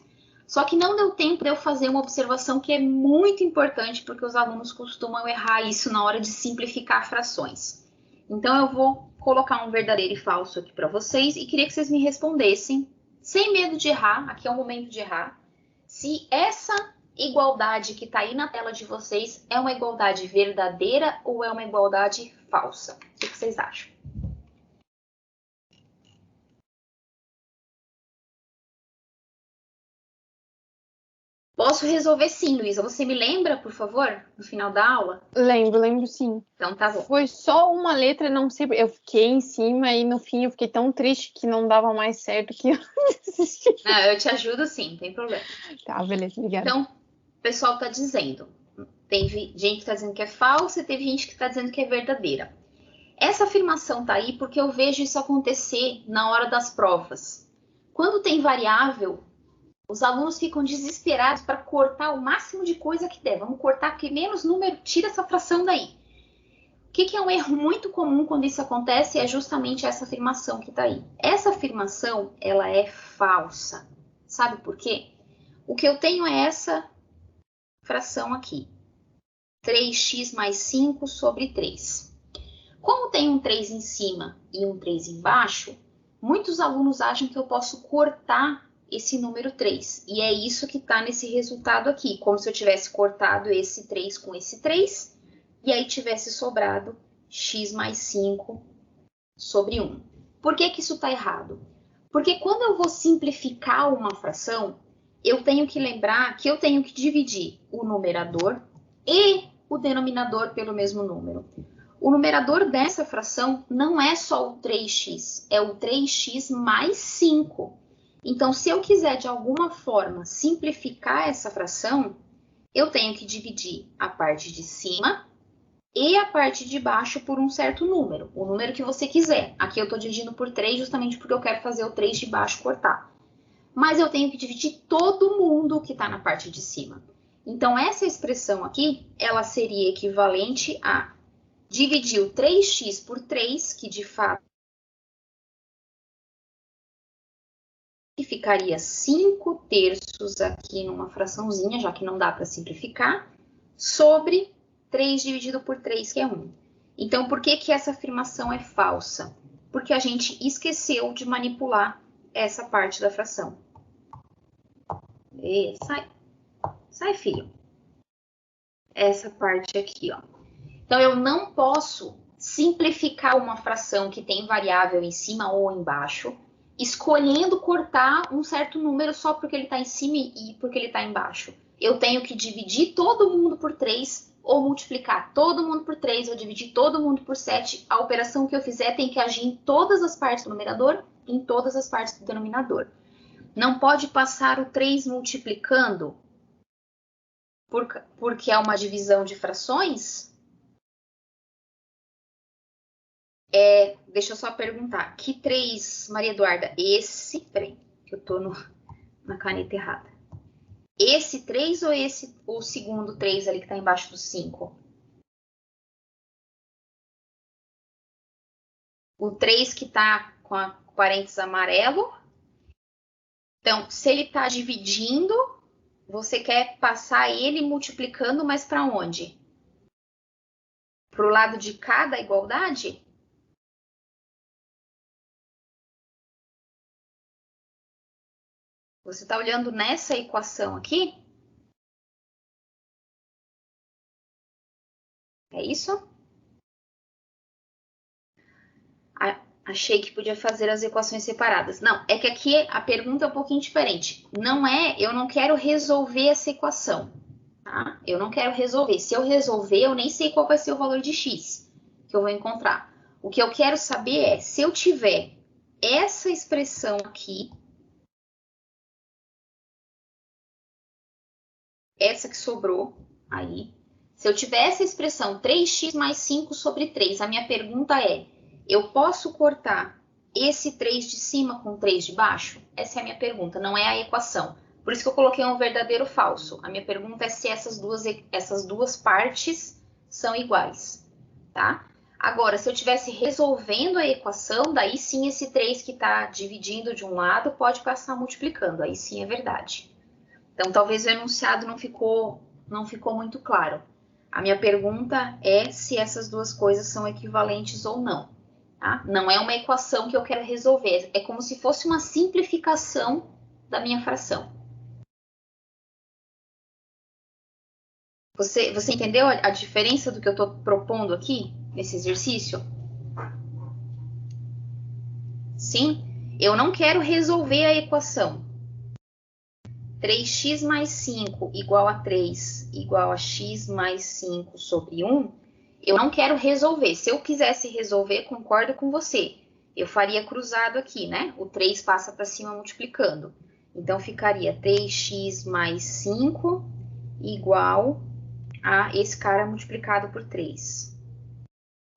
Só que não deu tempo de eu fazer uma observação que é muito importante, porque os alunos costumam errar isso na hora de simplificar frações. Então, eu vou colocar um verdadeiro e falso aqui para vocês e queria que vocês me respondessem, sem medo de errar, aqui é o momento de errar, se essa igualdade que está aí na tela de vocês é uma igualdade verdadeira ou é uma igualdade falsa. O que vocês acham? Posso resolver sim, Luísa. Você me lembra, por favor, no final da aula? Lembro sim. Então tá bom. Foi só uma letra, não sei. Eu fiquei em cima e no fim eu fiquei tão triste que não dava mais certo que eu desisti. Eu te ajudo sim, não tem problema. Tá, beleza, obrigada. Então, o pessoal tá dizendo. Tem gente que tá dizendo que é falsa e teve gente que tá dizendo que é verdadeira. Essa afirmação tá aí porque eu vejo isso acontecer na hora das provas. Quando tem variável, os alunos ficam desesperados para cortar o máximo de coisa que der. Vamos cortar que menos número, tira essa fração daí. O que é um erro muito comum quando isso acontece é justamente essa afirmação que está aí. Essa afirmação, ela é falsa. Sabe por quê? O que eu tenho é essa fração aqui. 3x mais 5 sobre 3. Como tem um 3 em cima e um 3 embaixo, muitos alunos acham que eu posso cortar esse número 3. E é isso que está nesse resultado aqui, como se eu tivesse cortado esse 3 com esse 3, e aí tivesse sobrado x mais 5 sobre 1. Por que que isso está errado? Porque quando eu vou simplificar uma fração, eu tenho que lembrar que eu tenho que dividir o numerador e o denominador pelo mesmo número. O numerador dessa fração não é só o 3x, é o 3x mais 5. Então, se eu quiser de alguma forma simplificar essa fração, eu tenho que dividir a parte de cima e a parte de baixo por um certo número, o número que você quiser. Aqui eu estou dividindo por 3 justamente porque eu quero fazer o 3 de baixo cortar. Mas eu tenho que dividir todo mundo que está na parte de cima. Então, essa expressão aqui, ela seria equivalente a dividir o 3x por 3, que de fato ficaria 5 terços aqui numa fraçãozinha, já que não dá para simplificar, sobre 3 dividido por 3, que é 1. Então, por que que essa afirmação é falsa? Porque a gente esqueceu de manipular essa parte da fração. E sai, filho. Essa parte aqui, ó. Então, eu não posso simplificar uma fração que tem variável em cima ou embaixo, escolhendo cortar um certo número só porque ele está em cima e porque ele está embaixo. Eu tenho que dividir todo mundo por 3 ou multiplicar todo mundo por 3 ou dividir todo mundo por 7. A operação que eu fizer tem que agir em todas as partes do numerador e em todas as partes do denominador. Não pode passar o 3 multiplicando porque é uma divisão de frações? Deixa eu só perguntar. Que 3, Maria Eduarda? Esse... Peraí, que eu tô na caneta errada. Esse 3 ou o segundo 3 ali que tá embaixo do 5? O 3 que tá com a parênteses amarelo. Então, se ele tá dividindo, você quer passar ele multiplicando, mas para onde? Pro lado de cá da igualdade? Você está olhando nessa equação aqui? É isso? Achei que podia fazer as equações separadas. Não, é que aqui a pergunta é um pouquinho diferente. Eu não quero resolver essa equação. Tá? Eu não quero resolver. Se eu resolver, eu nem sei qual vai ser o valor de x que eu vou encontrar. O que eu quero saber é, se eu tiver essa expressão aqui, essa que sobrou aí, se eu tiver essa expressão 3x mais 5 sobre 3, a minha pergunta é, eu posso cortar esse 3 de cima com 3 de baixo? Essa é a minha pergunta, não é a equação. Por isso que eu coloquei um verdadeiro ou falso. A minha pergunta é se essas duas partes são iguais, tá? Agora, se eu estivesse resolvendo a equação, daí sim esse 3 que está dividindo de um lado pode passar multiplicando, aí sim é verdade. Então, talvez o enunciado não ficou muito claro. A minha pergunta é se essas duas coisas são equivalentes ou não. Tá? Não é uma equação que eu quero resolver, é como se fosse uma simplificação da minha fração. Você entendeu a diferença do que eu estou propondo aqui, nesse exercício? Sim? Eu não quero resolver a equação. 3x mais 5 igual a 3 igual a x mais 5 sobre 1, eu não quero resolver. Se eu quisesse resolver, concordo com você. Eu faria cruzado aqui, né? O 3 passa para cima multiplicando. Então, ficaria 3x mais 5 igual a esse cara multiplicado por 3.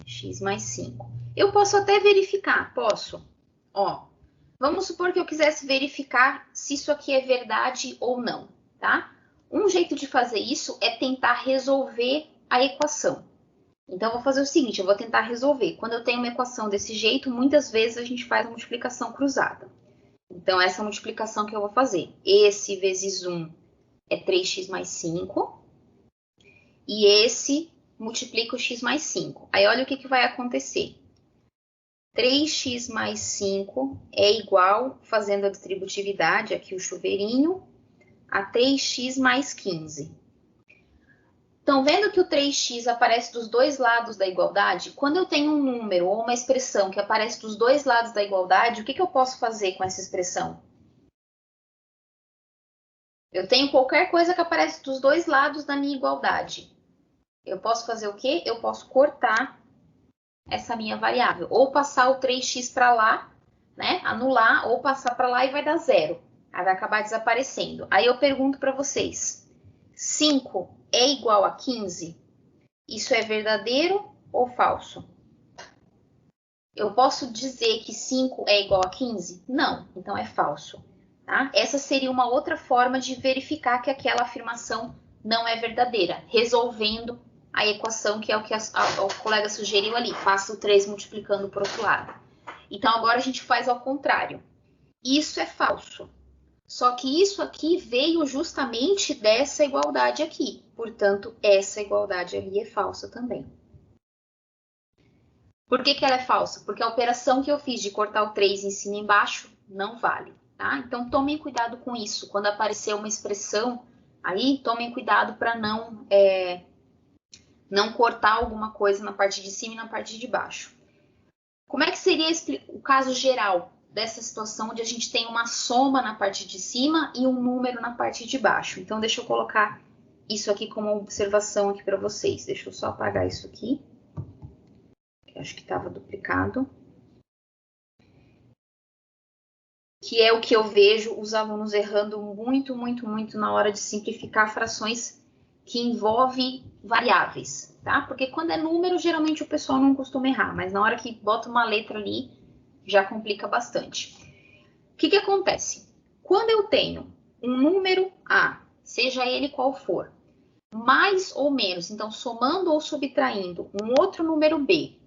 X mais 5. Eu posso até verificar, posso? Ó, vamos supor que eu quisesse verificar se isso aqui é verdade ou não, tá? Um jeito de fazer isso é tentar resolver a equação. Então, eu vou fazer o seguinte, eu vou tentar resolver. Quando eu tenho uma equação desse jeito, muitas vezes a gente faz a multiplicação cruzada. Então, essa é a multiplicação que eu vou fazer. Esse vezes 1 é 3x mais 5. E esse multiplico x mais 5. Aí olha o que vai acontecer. 3x mais 5 é igual, fazendo a distributividade, aqui o chuveirinho, a 3x mais 15. Estão vendo que o 3x aparece dos dois lados da igualdade? Quando eu tenho um número ou uma expressão que aparece dos dois lados da igualdade, o que eu posso fazer com essa expressão? Eu tenho qualquer coisa que aparece dos dois lados da minha igualdade. Eu posso fazer o quê? Eu posso cortar essa minha variável. Ou passar o 3x para lá, né? Anular, ou passar para lá e vai dar 0. Aí vai acabar desaparecendo. Aí eu pergunto para vocês. 5 é igual a 15? Isso é verdadeiro ou falso? Eu posso dizer que 5 é igual a 15? Não, então é falso. Tá? Essa seria uma outra forma de verificar que aquela afirmação não é verdadeira, resolvendo a equação, que é o que o colega sugeriu ali, faça o 3 multiplicando por outro lado. Então, agora a gente faz ao contrário. Isso é falso. Só que isso aqui veio justamente dessa igualdade aqui. Portanto, essa igualdade ali é falsa também. Por que ela é falsa? Porque a operação que eu fiz de cortar o 3 em cima e embaixo não vale. Tá? Então, tomem cuidado com isso. Quando aparecer uma expressão aí, tomem cuidado para não cortar alguma coisa na parte de cima e na parte de baixo. Como é que seria o caso geral dessa situação onde a gente tem uma soma na parte de cima e um número na parte de baixo? Então, deixa eu colocar isso aqui como observação aqui para vocês. Deixa eu só apagar isso aqui, que acho que estava duplicado. Que é o que eu vejo os alunos errando muito, muito, muito na hora de simplificar frações que envolvem variáveis, tá? Porque quando é número, geralmente o pessoal não costuma errar, mas na hora que bota uma letra ali, já complica bastante. O que acontece? Quando eu tenho um número A, seja ele qual for, mais ou menos, então somando ou subtraindo um outro número B,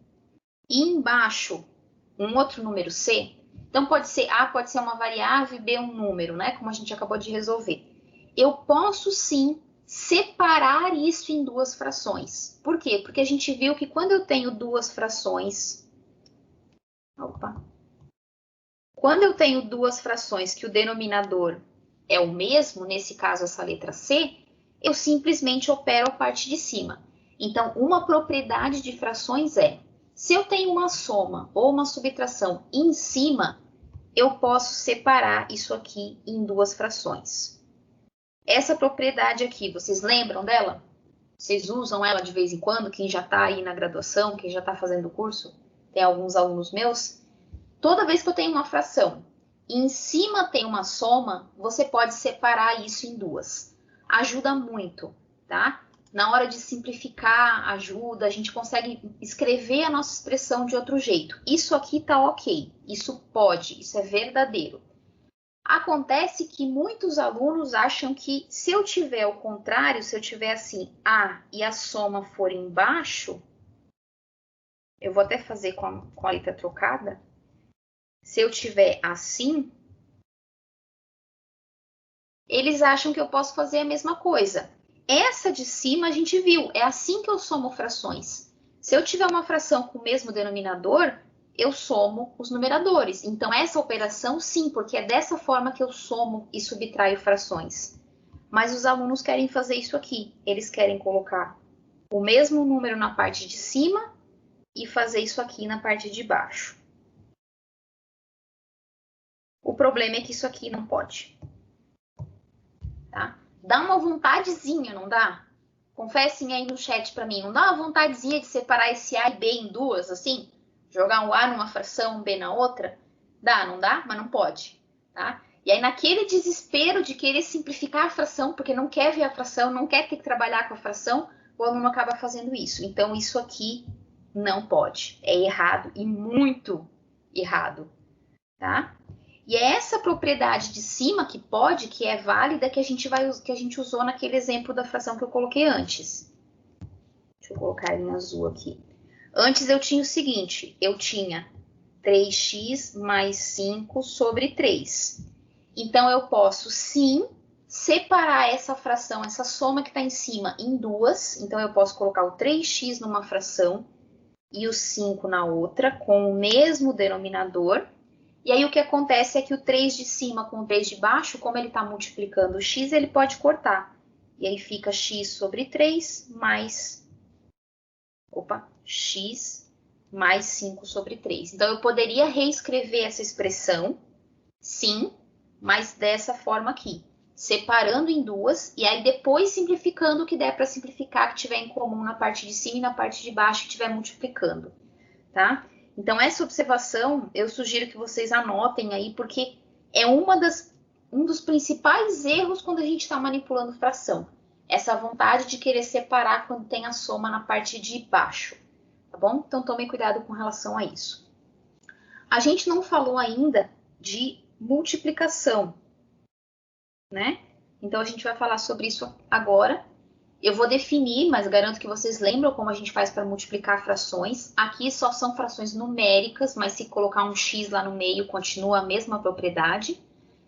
e embaixo um outro número C, então pode ser A pode ser uma variável e B um número, né? Como a gente acabou de resolver. Eu posso sim separar isso em duas frações. Por quê? Porque a gente viu que quando eu tenho duas frações... Quando eu tenho duas frações que o denominador é o mesmo, nesse caso essa letra C, eu simplesmente opero a parte de cima. Então, uma propriedade de frações é, se eu tenho uma soma ou uma subtração em cima, eu posso separar isso aqui em duas frações. Essa propriedade aqui, vocês lembram dela? Vocês usam ela de vez em quando? Quem já está aí na graduação, quem já está fazendo o curso? Tem alguns alunos meus. Toda vez que eu tenho uma fração e em cima tem uma soma, você pode separar isso em duas. Ajuda muito, tá? Na hora de simplificar, ajuda, a gente consegue escrever a nossa expressão de outro jeito. Isso aqui tá ok, isso pode, isso é verdadeiro. Acontece que muitos alunos acham que se eu tiver o contrário, se eu tiver assim, A e a soma for embaixo, eu vou até fazer com a letra trocada. Se eu tiver assim, eles acham que eu posso fazer a mesma coisa. Essa de cima a gente viu, é assim que eu somo frações. Se eu tiver uma fração com o mesmo denominador, eu somo os numeradores. Então, essa operação, sim, porque é dessa forma que eu somo e subtraio frações. Mas os alunos querem fazer isso aqui. Eles querem colocar o mesmo número na parte de cima e fazer isso aqui na parte de baixo. O problema é que isso aqui não pode. Tá? Dá uma vontadezinha, não dá? Confessem aí no chat para mim. Não dá uma vontadezinha de separar esse A e B em duas, assim? Jogar um A numa fração, um B na outra? Dá, não dá? Mas não pode. Tá? E aí, naquele desespero de querer simplificar a fração, porque não quer ver a fração, não quer ter que trabalhar com a fração, o aluno acaba fazendo isso. Então, isso aqui não pode. É errado e muito errado. Tá? E é essa propriedade de cima que pode, que é válida, que a gente usou naquele exemplo da fração que eu coloquei antes. Deixa eu colocar em azul aqui. Antes eu tinha o seguinte, eu tinha 3x mais 5 sobre 3. Então, eu posso sim separar essa fração, essa soma que está em cima, em duas. Então, eu posso colocar o 3x numa fração e o 5 na outra, com o mesmo denominador. E aí, o que acontece é que o 3 de cima com o 3 de baixo, como ele está multiplicando o x, ele pode cortar. E aí, fica x sobre 3 mais... x mais 5 sobre 3. Então, eu poderia reescrever essa expressão, sim, mas dessa forma aqui. Separando em duas, e aí depois simplificando o que der para simplificar, que tiver em comum na parte de cima e na parte de baixo, que estiver multiplicando, tá? Então, essa observação, eu sugiro que vocês anotem aí, porque é um dos principais erros quando a gente está manipulando fração. Essa vontade de querer separar quando tem a soma na parte de baixo, tá bom? Então, tomem cuidado com relação a isso. A gente não falou ainda de multiplicação, né? Então, a gente vai falar sobre isso agora. Eu vou definir, mas garanto que vocês lembram como a gente faz para multiplicar frações. Aqui só são frações numéricas, mas se colocar um x lá no meio, continua a mesma propriedade.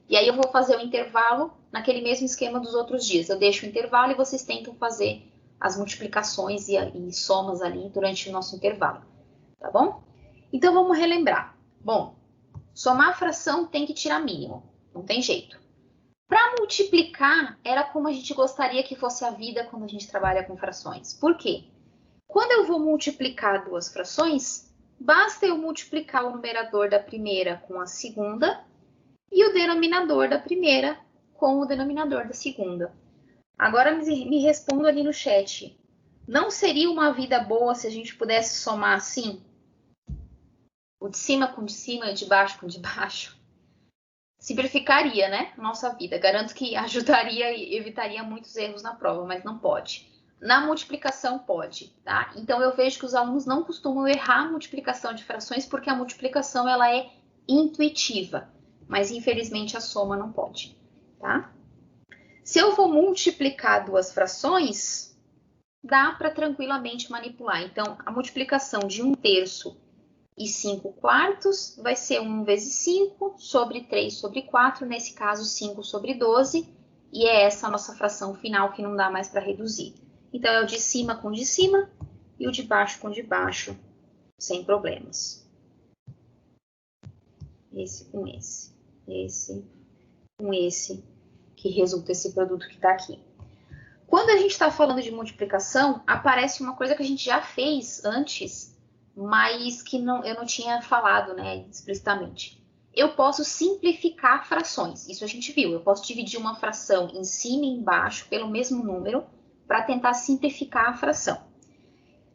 E aí eu vou fazer o intervalo naquele mesmo esquema dos outros dias. Eu deixo o intervalo e vocês tentam fazer as multiplicações e somas ali durante o nosso intervalo, tá bom? Então, vamos relembrar. Bom, somar a fração tem que tirar mínimo, não tem jeito. Para multiplicar, era como a gente gostaria que fosse a vida quando a gente trabalha com frações. Por quê? Quando eu vou multiplicar duas frações, basta eu multiplicar o numerador da primeira com a segunda e o denominador da primeira com o denominador da segunda. Agora me responda ali no chat. Não seria uma vida boa se a gente pudesse somar assim? O de cima com o de cima e o de baixo com o de baixo? Simplificaria, né? Nossa vida. Garanto que ajudaria e evitaria muitos erros na prova, mas não pode. Na multiplicação pode, tá? Então eu vejo que os alunos não costumam errar a multiplicação de frações porque a multiplicação ela é intuitiva, mas infelizmente a soma não pode, tá? Se eu vou multiplicar duas frações, dá para tranquilamente manipular. Então, a multiplicação de 1/3 e 5/4 vai ser 1 vezes 5 sobre 3 sobre 4, nesse caso 5 sobre 12, e é essa a nossa fração final que não dá mais para reduzir. Então, é o de cima com o de cima e o de baixo com o de baixo, sem problemas. Esse com esse com esse, que resulta esse produto que está aqui. Quando a gente está falando de multiplicação, aparece uma coisa que a gente já fez antes, mas que eu não tinha falado, né, explicitamente. Eu posso simplificar frações, isso a gente viu. Eu posso dividir uma fração em cima e embaixo pelo mesmo número para tentar simplificar a fração.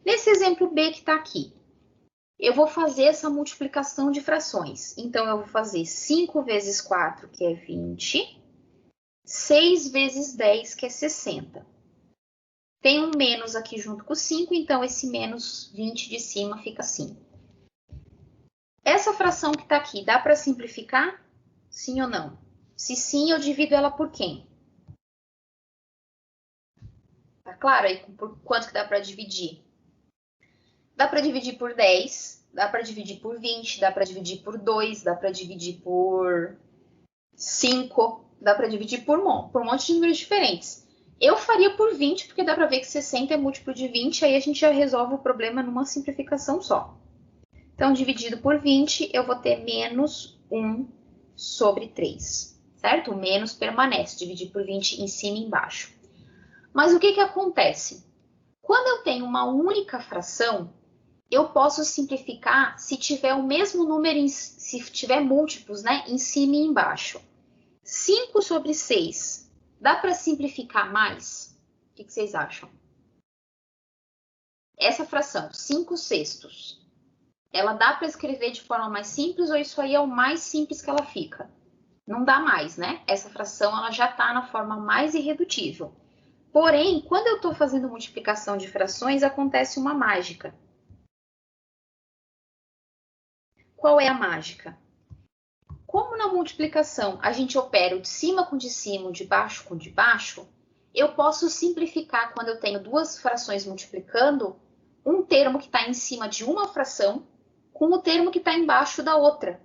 Nesse exemplo B que está aqui, eu vou fazer essa multiplicação de frações. Então, eu vou fazer 5 vezes 4, que é 20, 6 vezes 10, que é 60. Tem um menos aqui junto com o 5, então esse menos 20 de cima fica 5. Essa fração que está aqui, dá para simplificar? Sim ou não? Se sim, eu divido ela por quem? Tá claro aí por quanto que dá para dividir? Dá para dividir por 10, dá para dividir por 20, dá para dividir por 2, dá para dividir por 5, dá para dividir por um monte de números diferentes. Eu faria por 20, porque dá para ver que 60 é múltiplo de 20, aí a gente já resolve o problema numa simplificação só. Então, dividido por 20, eu vou ter menos 1 sobre 3, certo? O menos permanece, dividir por 20 em cima e embaixo. Mas o que acontece? Quando eu tenho uma única fração, eu posso simplificar se tiver o mesmo número, se tiver múltiplos, né, em cima e embaixo. 5 sobre 6, dá para simplificar mais? O que vocês acham? Essa fração, 5/6, ela dá para escrever de forma mais simples ou isso aí é o mais simples que ela fica? Não dá mais, né? Essa fração ela já está na forma mais irredutível. Porém, quando eu estou fazendo multiplicação de frações, acontece uma mágica. Qual é a mágica? Como na multiplicação a gente opera o de cima com o de cima, o de baixo com o de baixo, eu posso simplificar quando eu tenho duas frações multiplicando um termo que está em cima de uma fração com o termo que está embaixo da outra.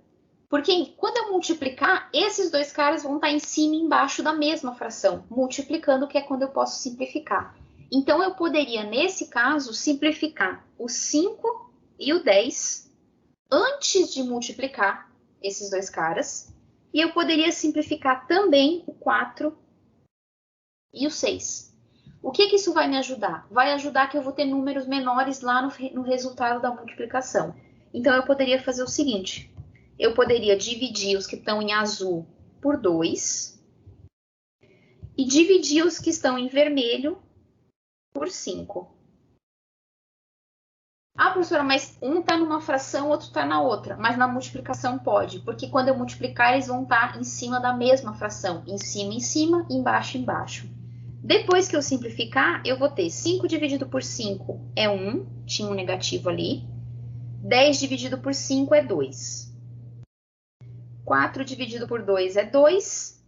Porque quando eu multiplicar, esses dois caras vão estar em cima e embaixo da mesma fração, multiplicando, que é quando eu posso simplificar. Então, eu poderia, nesse caso, simplificar o 5 e o 10 antes de multiplicar esses dois caras. E eu poderia simplificar também o 4 e o 6. O que isso vai me ajudar? Vai ajudar que eu vou ter números menores lá no resultado da multiplicação. Então, eu poderia fazer o seguinte. Eu poderia dividir os que estão em azul por 2 e dividir os que estão em vermelho por 5. Ah, professora, mas um está numa fração, outro está na outra. Mas na multiplicação pode, porque quando eu multiplicar, eles vão estar em cima da mesma fração. Em cima, embaixo, embaixo. Depois que eu simplificar, eu vou ter 5 dividido por 5 é 1, tinha um negativo ali. 10 dividido por 5 é 2. 4 dividido por 2 é 2.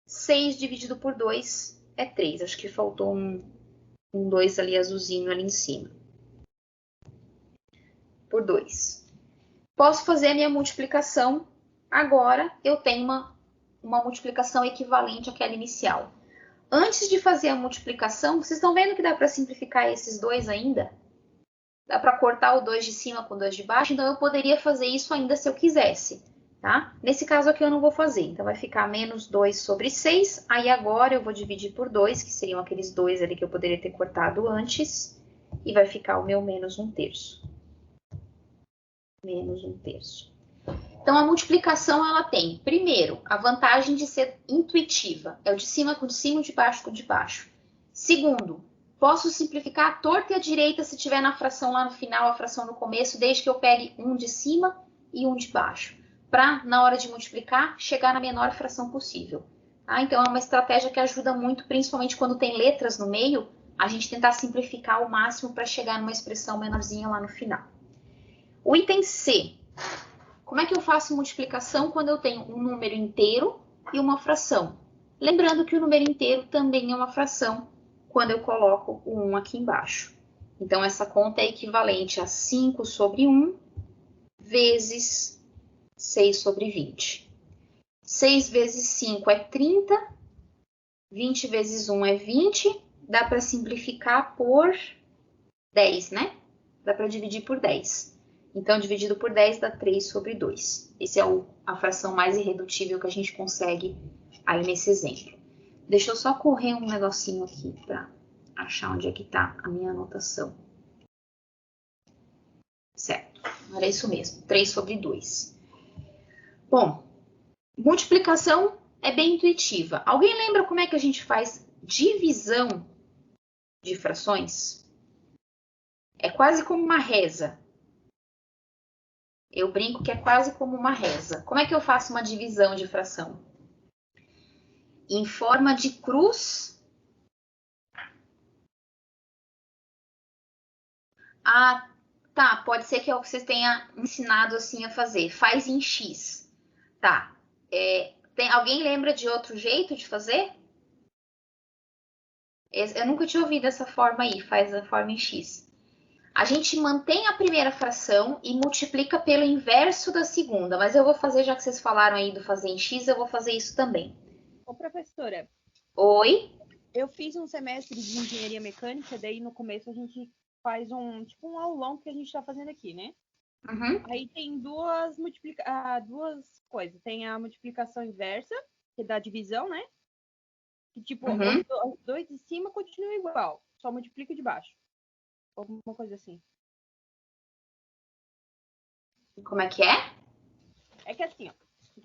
6 dividido por 2 é 3. Acho que faltou um 2 ali azulzinho ali em cima. Por 2. Posso fazer a minha multiplicação. Agora eu tenho uma multiplicação equivalente àquela inicial. Antes de fazer a multiplicação, vocês estão vendo que dá para simplificar esses dois ainda? Dá para cortar o 2 de cima com o 2 de baixo, então eu poderia fazer isso ainda se eu quisesse. Tá? Nesse caso aqui eu não vou fazer, então vai ficar menos 2 sobre 6. Aí agora eu vou dividir por 2, que seriam aqueles 2 ali que eu poderia ter cortado antes. E vai ficar o meu menos 1/3. Menos 1/3. Então, a multiplicação, ela tem, primeiro, a vantagem de ser intuitiva. É o de cima com de cima, o de baixo com de baixo. Segundo, posso simplificar a torta e a direita se tiver na fração lá no final, a fração no começo, desde que eu pegue um de cima e um de baixo. Para, na hora de multiplicar, chegar na menor fração possível. Tá? Então, é uma estratégia que ajuda muito, principalmente quando tem letras no meio, a gente tentar simplificar ao máximo para chegar numa expressão menorzinha lá no final. O item C. Como é que eu faço multiplicação quando eu tenho um número inteiro e uma fração? Lembrando que o número inteiro também é uma fração quando eu coloco o 1 aqui embaixo. Então, essa conta é equivalente a 5 sobre 1 vezes 6 sobre 20. 6 vezes 5 é 30. 20 vezes 1 é 20. Dá para simplificar por 10, né? Dá para dividir por 10. Então, dividido por 10 dá 3 sobre 2. Essa é a fração mais irredutível que a gente consegue aí nesse exemplo. Deixa eu só correr um negocinho aqui para achar onde é que está a minha anotação. Certo, era isso mesmo, 3 sobre 2. Bom, multiplicação é bem intuitiva. Alguém lembra como é que a gente faz divisão de frações? É quase como uma reza. Eu brinco que é quase como uma reza. Como é que eu faço uma divisão de fração? Em forma de cruz. Ah, tá. Pode ser que vocês tenham ensinado assim a fazer. Faz em X. Tá. Alguém lembra de outro jeito de fazer? Eu nunca tinha ouvido essa forma aí. Faz a forma em X. A gente mantém a primeira fração e multiplica pelo inverso da segunda. Mas eu vou fazer, já que vocês falaram aí do fazer em X, eu vou fazer isso também. Ô, professora. Oi? Eu fiz um semestre de engenharia mecânica, daí no começo a gente faz um aulão que a gente está fazendo aqui, né? Uhum. Aí tem duas coisas. Tem a multiplicação inversa, que dá divisão, né? Que tipo, os dois de cima continuam igual, só multiplica o de baixo. Alguma coisa assim. Como é que é? É que assim, ó.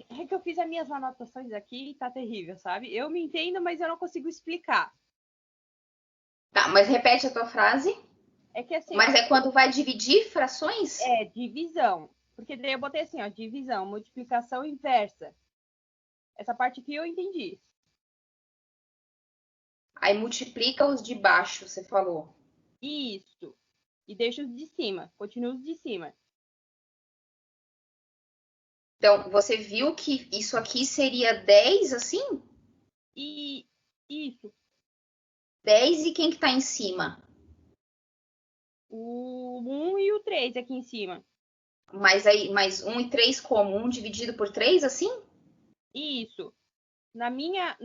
É que eu fiz as minhas anotações aqui e tá terrível, sabe? Eu me entendo, mas eu não consigo explicar. Tá, mas repete a tua frase. É que assim, Mas ó, é quando vai dividir frações? É, divisão. Porque daí eu botei assim, ó, divisão, multiplicação inversa. Essa parte aqui eu entendi. Aí multiplica os de baixo, você falou. Isso. E deixa os de cima. Continua os de cima. Então, você viu que isso aqui seria 10, assim? E isso. 10 e quem que tá em cima? O 1 e o 3 aqui em cima. Mas 1 e 3 como? 1 dividido por 3, assim? Isso. Na minha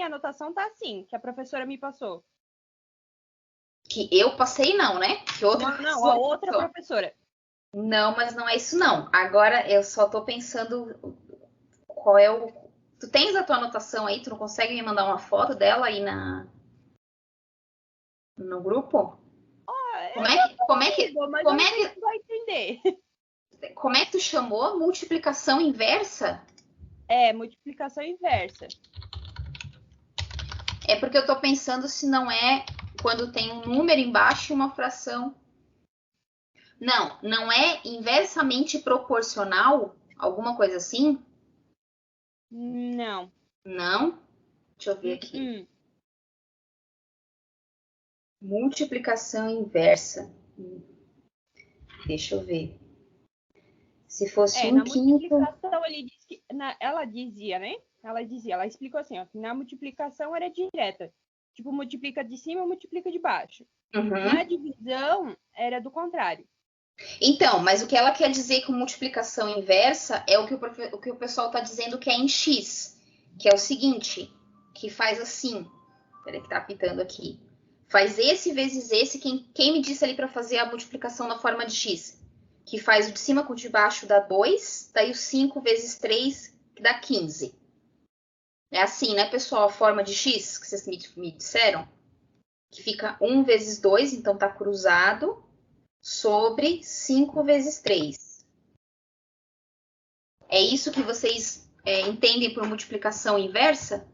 anotação tá assim, que a professora me passou. Que eu passei não, né? Que outra Não, a outra passou. professora. Não, mas não é isso não. Agora eu só tô pensando qual é o... Tu tens a tua anotação aí? Tu não consegue me mandar uma foto dela aí no grupo? Como é que tu vai entender. Como é que tu chamou? Multiplicação inversa? É, multiplicação inversa. É porque eu tô pensando se não é quando tem um número embaixo e uma fração. Não é inversamente proporcional? Alguma coisa assim? Não. Não? Deixa eu ver aqui. Multiplicação inversa. Deixa eu ver. Se fosse na quinto... multiplicação ela dizia, né? Ela explicou assim, ó, que na multiplicação era direta. Tipo, multiplica de cima, multiplica de baixo. Uhum. Na divisão, era do contrário. Então, mas o que ela quer dizer com multiplicação inversa é o que o pessoal está dizendo que é em x, que é o seguinte, que faz assim. Peraí que tá apitando aqui. Faz esse vezes esse. Quem me disse ali para fazer a multiplicação na forma de x? Que faz o de cima com o de baixo dá 2, daí o 5 vezes 3 que dá 15. É assim, né, pessoal, a forma de x que vocês me disseram? Que fica 1 vezes 2, então tá cruzado, sobre 5 vezes 3. É isso que vocês entendem por multiplicação inversa?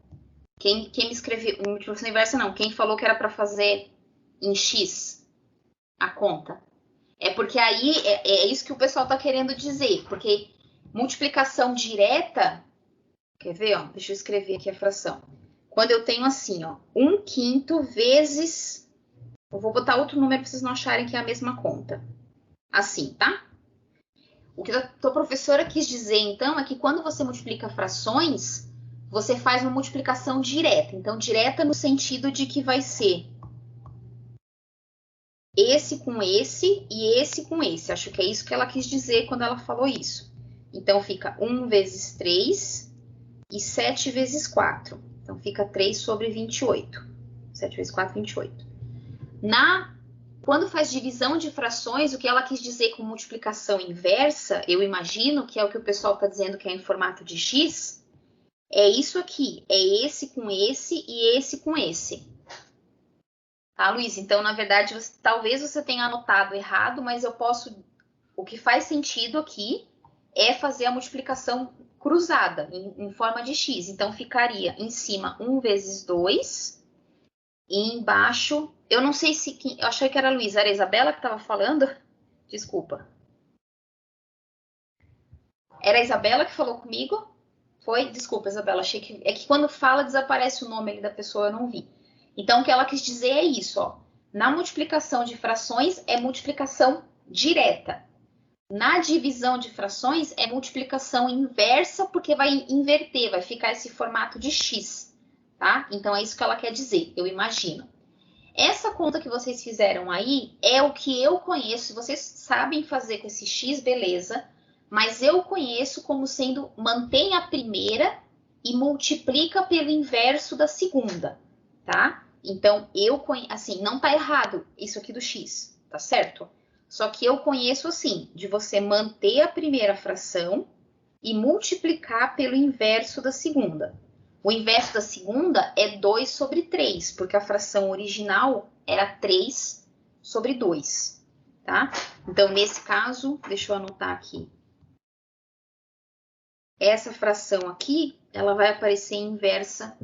Quem me escreveu, multiplicação inversa não, quem falou que era para fazer em x a conta? É porque aí é isso que o pessoal está querendo dizer, porque multiplicação direta, quer ver, ó, deixa eu escrever aqui a fração. Quando eu tenho assim, ó, 1/5 vezes, eu vou botar outro número para vocês não acharem que é a mesma conta. Assim, tá? O que a tua professora quis dizer, então, é que quando você multiplica frações, você faz uma multiplicação direta. Então, direta no sentido de que vai ser esse com esse e esse com esse. Acho que é isso que ela quis dizer quando ela falou isso. Então, fica 1 vezes 3 e 7 vezes 4. Então, fica 3 sobre 28. 7 vezes 4, 28. Quando faz divisão de frações, o que ela quis dizer com multiplicação inversa, eu imagino que é o que o pessoal está dizendo que é em formato de x, é isso aqui. É esse com esse e esse com esse. Tá, Luiz? Então, na verdade, talvez você tenha anotado errado, mas eu posso... O que faz sentido aqui é fazer a multiplicação cruzada, em forma de x. Então, ficaria em cima 1 vezes 2 e embaixo... Eu não sei se... Eu achei que era a Luiz. Era a Isabela que estava falando? Desculpa. Era a Isabela que falou comigo? Foi? Desculpa, Isabela. Achei que... É que quando fala, desaparece o nome da pessoa, eu não vi. Então, o que ela quis dizer é isso, ó. Na multiplicação de frações, é multiplicação direta. Na divisão de frações, é multiplicação inversa, porque vai inverter, vai ficar esse formato de x, tá? Então, é isso que ela quer dizer, eu imagino. Essa conta que vocês fizeram aí é o que eu conheço. Vocês sabem fazer com esse x, beleza. Mas eu conheço como sendo mantém a primeira e multiplica pelo inverso da segunda, tá? Então, assim, não tá errado isso aqui do x, tá certo? Só que eu conheço assim, de você manter a primeira fração e multiplicar pelo inverso da segunda. O inverso da segunda é 2 sobre 3, porque a fração original era 3 sobre 2, tá? Então, nesse caso, deixa eu anotar aqui. Essa fração aqui, ela vai aparecer inversa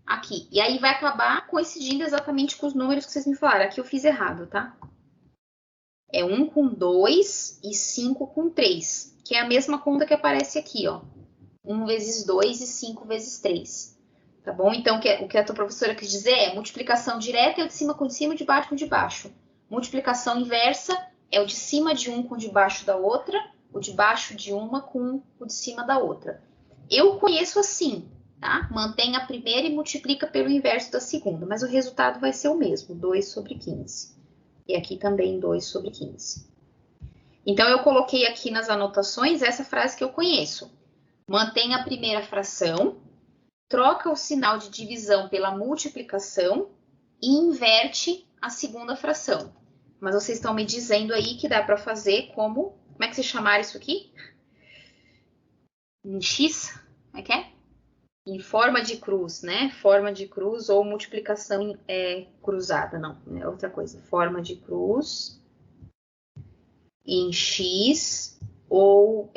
aqui. E aí vai acabar coincidindo exatamente com os números que vocês me falaram. Aqui eu fiz errado, tá? É 1 com 2 e 5 com 3, que é a mesma conta que aparece aqui, ó. 1 vezes 2 e 5 vezes 3. Tá bom? Então, o que a tua professora quis dizer é multiplicação direta é o de cima com de cima, de baixo com de baixo. Multiplicação inversa é o de cima de um com de baixo da outra, o de baixo de uma com o de cima da outra. Eu conheço assim, tá? Mantém a primeira e multiplica pelo inverso da segunda, mas o resultado vai ser o mesmo, 2 sobre 15. E aqui também 2 sobre 15. Então, eu coloquei aqui nas anotações essa frase que eu conheço. Mantém a primeira fração, troca o sinal de divisão pela multiplicação e inverte a segunda fração. Mas vocês estão me dizendo aí que dá para fazer como é que vocês chamaram isso aqui? Em X? Como é que é? Em forma de cruz, né? Forma de cruz ou multiplicação cruzada. Não, é outra coisa. Forma de cruz em X ou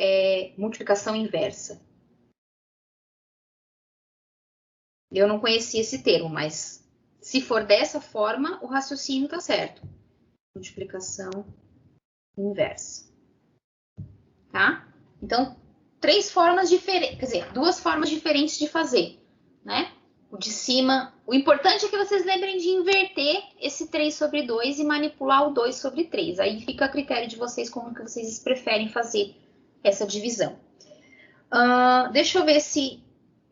multiplicação inversa. Eu não conhecia esse termo, mas se for dessa forma, o raciocínio está certo. Multiplicação inversa. Tá? Então, três formas diferentes, quer dizer, duas formas diferentes de fazer, né? O de cima, o importante é que vocês lembrem de inverter esse 3 sobre 2 e manipular o 2 sobre 3. Aí fica a critério de vocês como que vocês preferem fazer essa divisão. Deixa eu ver se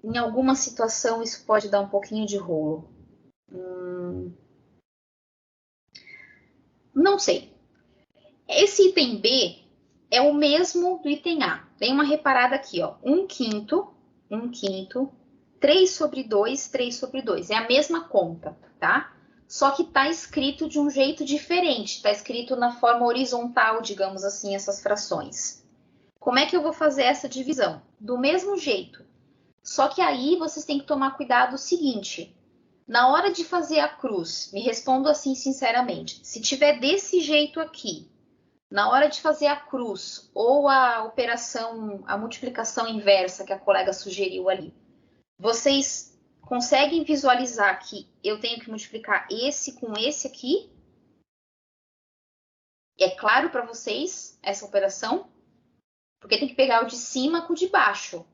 em alguma situação isso pode dar um pouquinho de rolo. Não sei. Esse item B é o mesmo do item A. Tem uma reparada aqui, ó. 1/5, 3 sobre 2, 3 sobre 2. É a mesma conta, tá? Só que tá escrito de um jeito diferente. Tá escrito na forma horizontal, digamos assim, essas frações. Como é que eu vou fazer essa divisão? Do mesmo jeito. Só que aí vocês têm que tomar cuidado o seguinte. Na hora de fazer a cruz, me respondo assim sinceramente. Se tiver desse jeito aqui, na hora de fazer a cruz ou a operação, a multiplicação inversa que a colega sugeriu ali, vocês conseguem visualizar que eu tenho que multiplicar esse com esse aqui? É claro para vocês essa operação? Porque tem que pegar o de cima com o de baixo,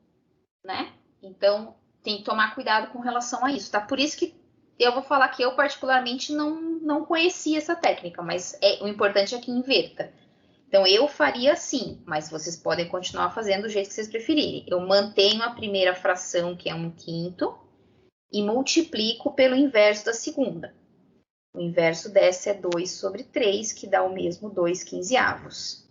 né? Então, tem que tomar cuidado com relação a isso, tá? Por isso que eu vou falar que eu particularmente não conhecia essa técnica, mas o importante é que inverta. Então, eu faria assim, mas vocês podem continuar fazendo do jeito que vocês preferirem. Eu mantenho a primeira fração, que é 1/5, e multiplico pelo inverso da segunda. O inverso dessa é 2 sobre 3, que dá o mesmo 2/15.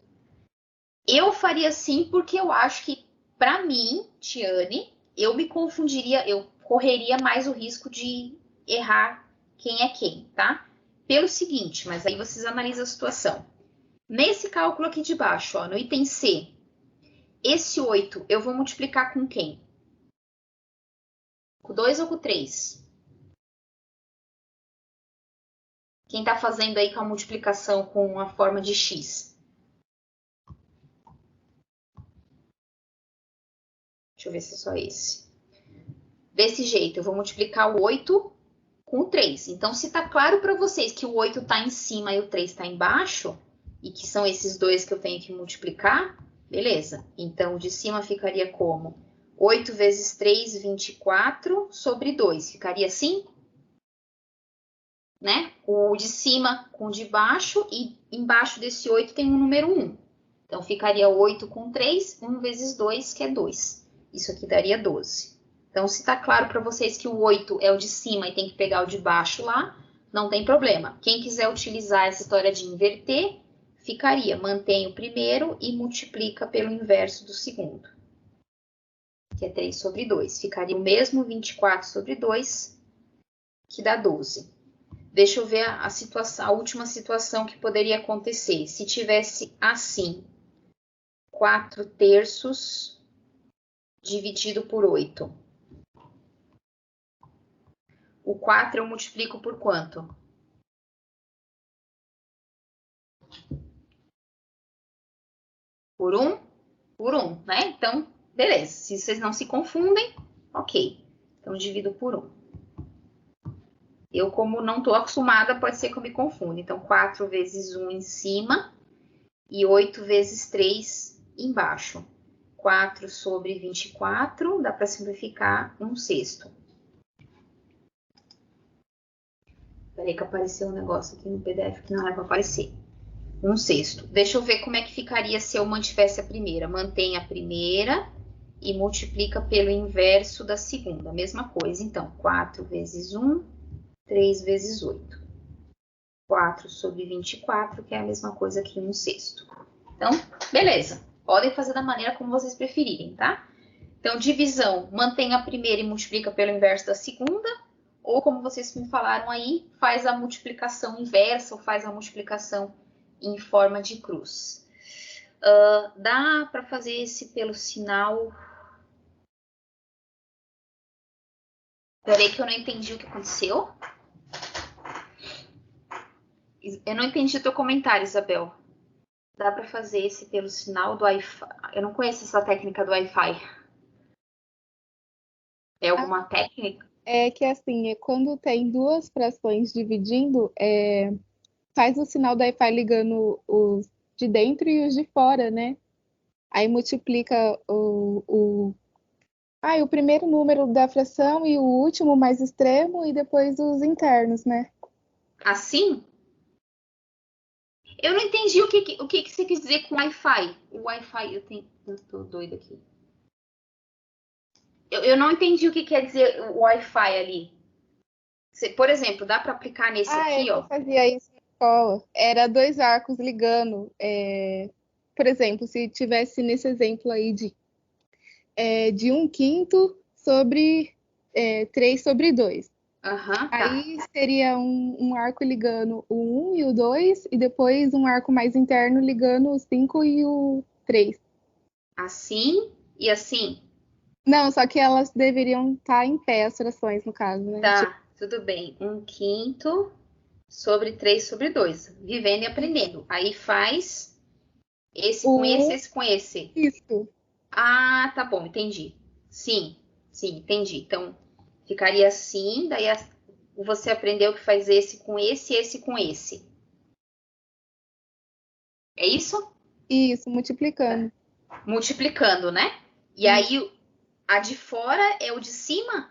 Eu faria assim porque eu acho que, para mim, Tiane, eu me confundiria, eu correria mais o risco de errar quem é quem, tá? Pelo seguinte, mas aí vocês analisam a situação. Nesse cálculo aqui de baixo, ó, no item C, esse 8 eu vou multiplicar com quem? Com 2 ou com 3? Quem está fazendo aí com a multiplicação com a forma de x? Deixa eu ver se é só esse. Desse jeito, eu vou multiplicar o 8 com o 3. Então, se está claro para vocês que o 8 está em cima e o 3 está embaixo, e que são esses dois que eu tenho que multiplicar, beleza. Então, o de cima ficaria como? 8 vezes 3, 24, sobre 2. Ficaria assim? Né? O de cima com o de baixo, e embaixo desse 8 tem um número 1. Então, ficaria 8 com 3, 1 vezes 2, que é 2. Isso aqui daria 12. Então, se está claro para vocês que o 8 é o de cima e tem que pegar o de baixo lá, não tem problema. Quem quiser utilizar essa história de inverter, ficaria, mantém o primeiro e multiplica pelo inverso do segundo, que é 3 sobre 2. Ficaria o mesmo 24 sobre 2, que dá 12. Deixa eu ver a última situação que poderia acontecer. Se tivesse assim, 4/3 dividido por 8. O 4 eu multiplico por quanto? Por 1? Por 1, né? Então, beleza. Se vocês não se confundem, ok. Então, divido por 1. Eu, como não estou acostumada, pode ser que eu me confunda. Então, 4 vezes 1 em cima e 8 vezes 3 embaixo. 4 sobre 24, dá para simplificar 1/6. Peraí que apareceu um negócio aqui no PDF que não é para aparecer. 1/6. Deixa eu ver como é que ficaria se eu mantivesse a primeira. Mantém a primeira e multiplica pelo inverso da segunda. Mesma coisa, então. 4 vezes 1, 3 vezes 8. 4 sobre 24, que é a mesma coisa que 1/6. Então, beleza. Podem fazer da maneira como vocês preferirem, tá? Então, divisão, mantém a primeira e multiplica pelo inverso da segunda. Ou, como vocês me falaram aí, faz a multiplicação inversa ou faz a multiplicação em forma de cruz. Dá para fazer esse pelo sinal... Peraí que eu não entendi o que aconteceu. Eu não entendi o teu comentário, Isabel. Dá para fazer esse pelo sinal do Wi-Fi? Eu não conheço essa técnica do Wi-Fi. É alguma técnica? É que assim, quando tem duas frações dividindo, faz o sinal do Wi-Fi ligando os de dentro e os de fora, né? Aí multiplica o primeiro número da fração e o último mais extremo e depois os internos, né? Assim? Eu não entendi o que você quis dizer com Wi-Fi. O Wi-Fi, eu tô doida aqui. Eu não entendi o que quer dizer o Wi-Fi ali. Por exemplo, dá para aplicar nesse aqui, ó. Eu fazia isso na escola. Era dois arcos ligando. Por exemplo, se tivesse nesse exemplo aí de 1/5 sobre 3 sobre 2. Tá. Aí seria um arco ligando o 1 e o 2, e depois um arco mais interno ligando o 5 e o 3. Assim e assim? Não, só que elas deveriam estar em pé, as frações, no caso, né? Tá, tudo bem. 1/5 sobre 3 sobre 2. Vivendo e aprendendo. Aí faz esse com esse com esse. Isso. Ah, tá bom, entendi. Sim, entendi. Então, ficaria assim, daí você aprendeu que faz esse com esse. É isso? Isso, multiplicando. Multiplicando, né? E aí, a de fora é o de cima?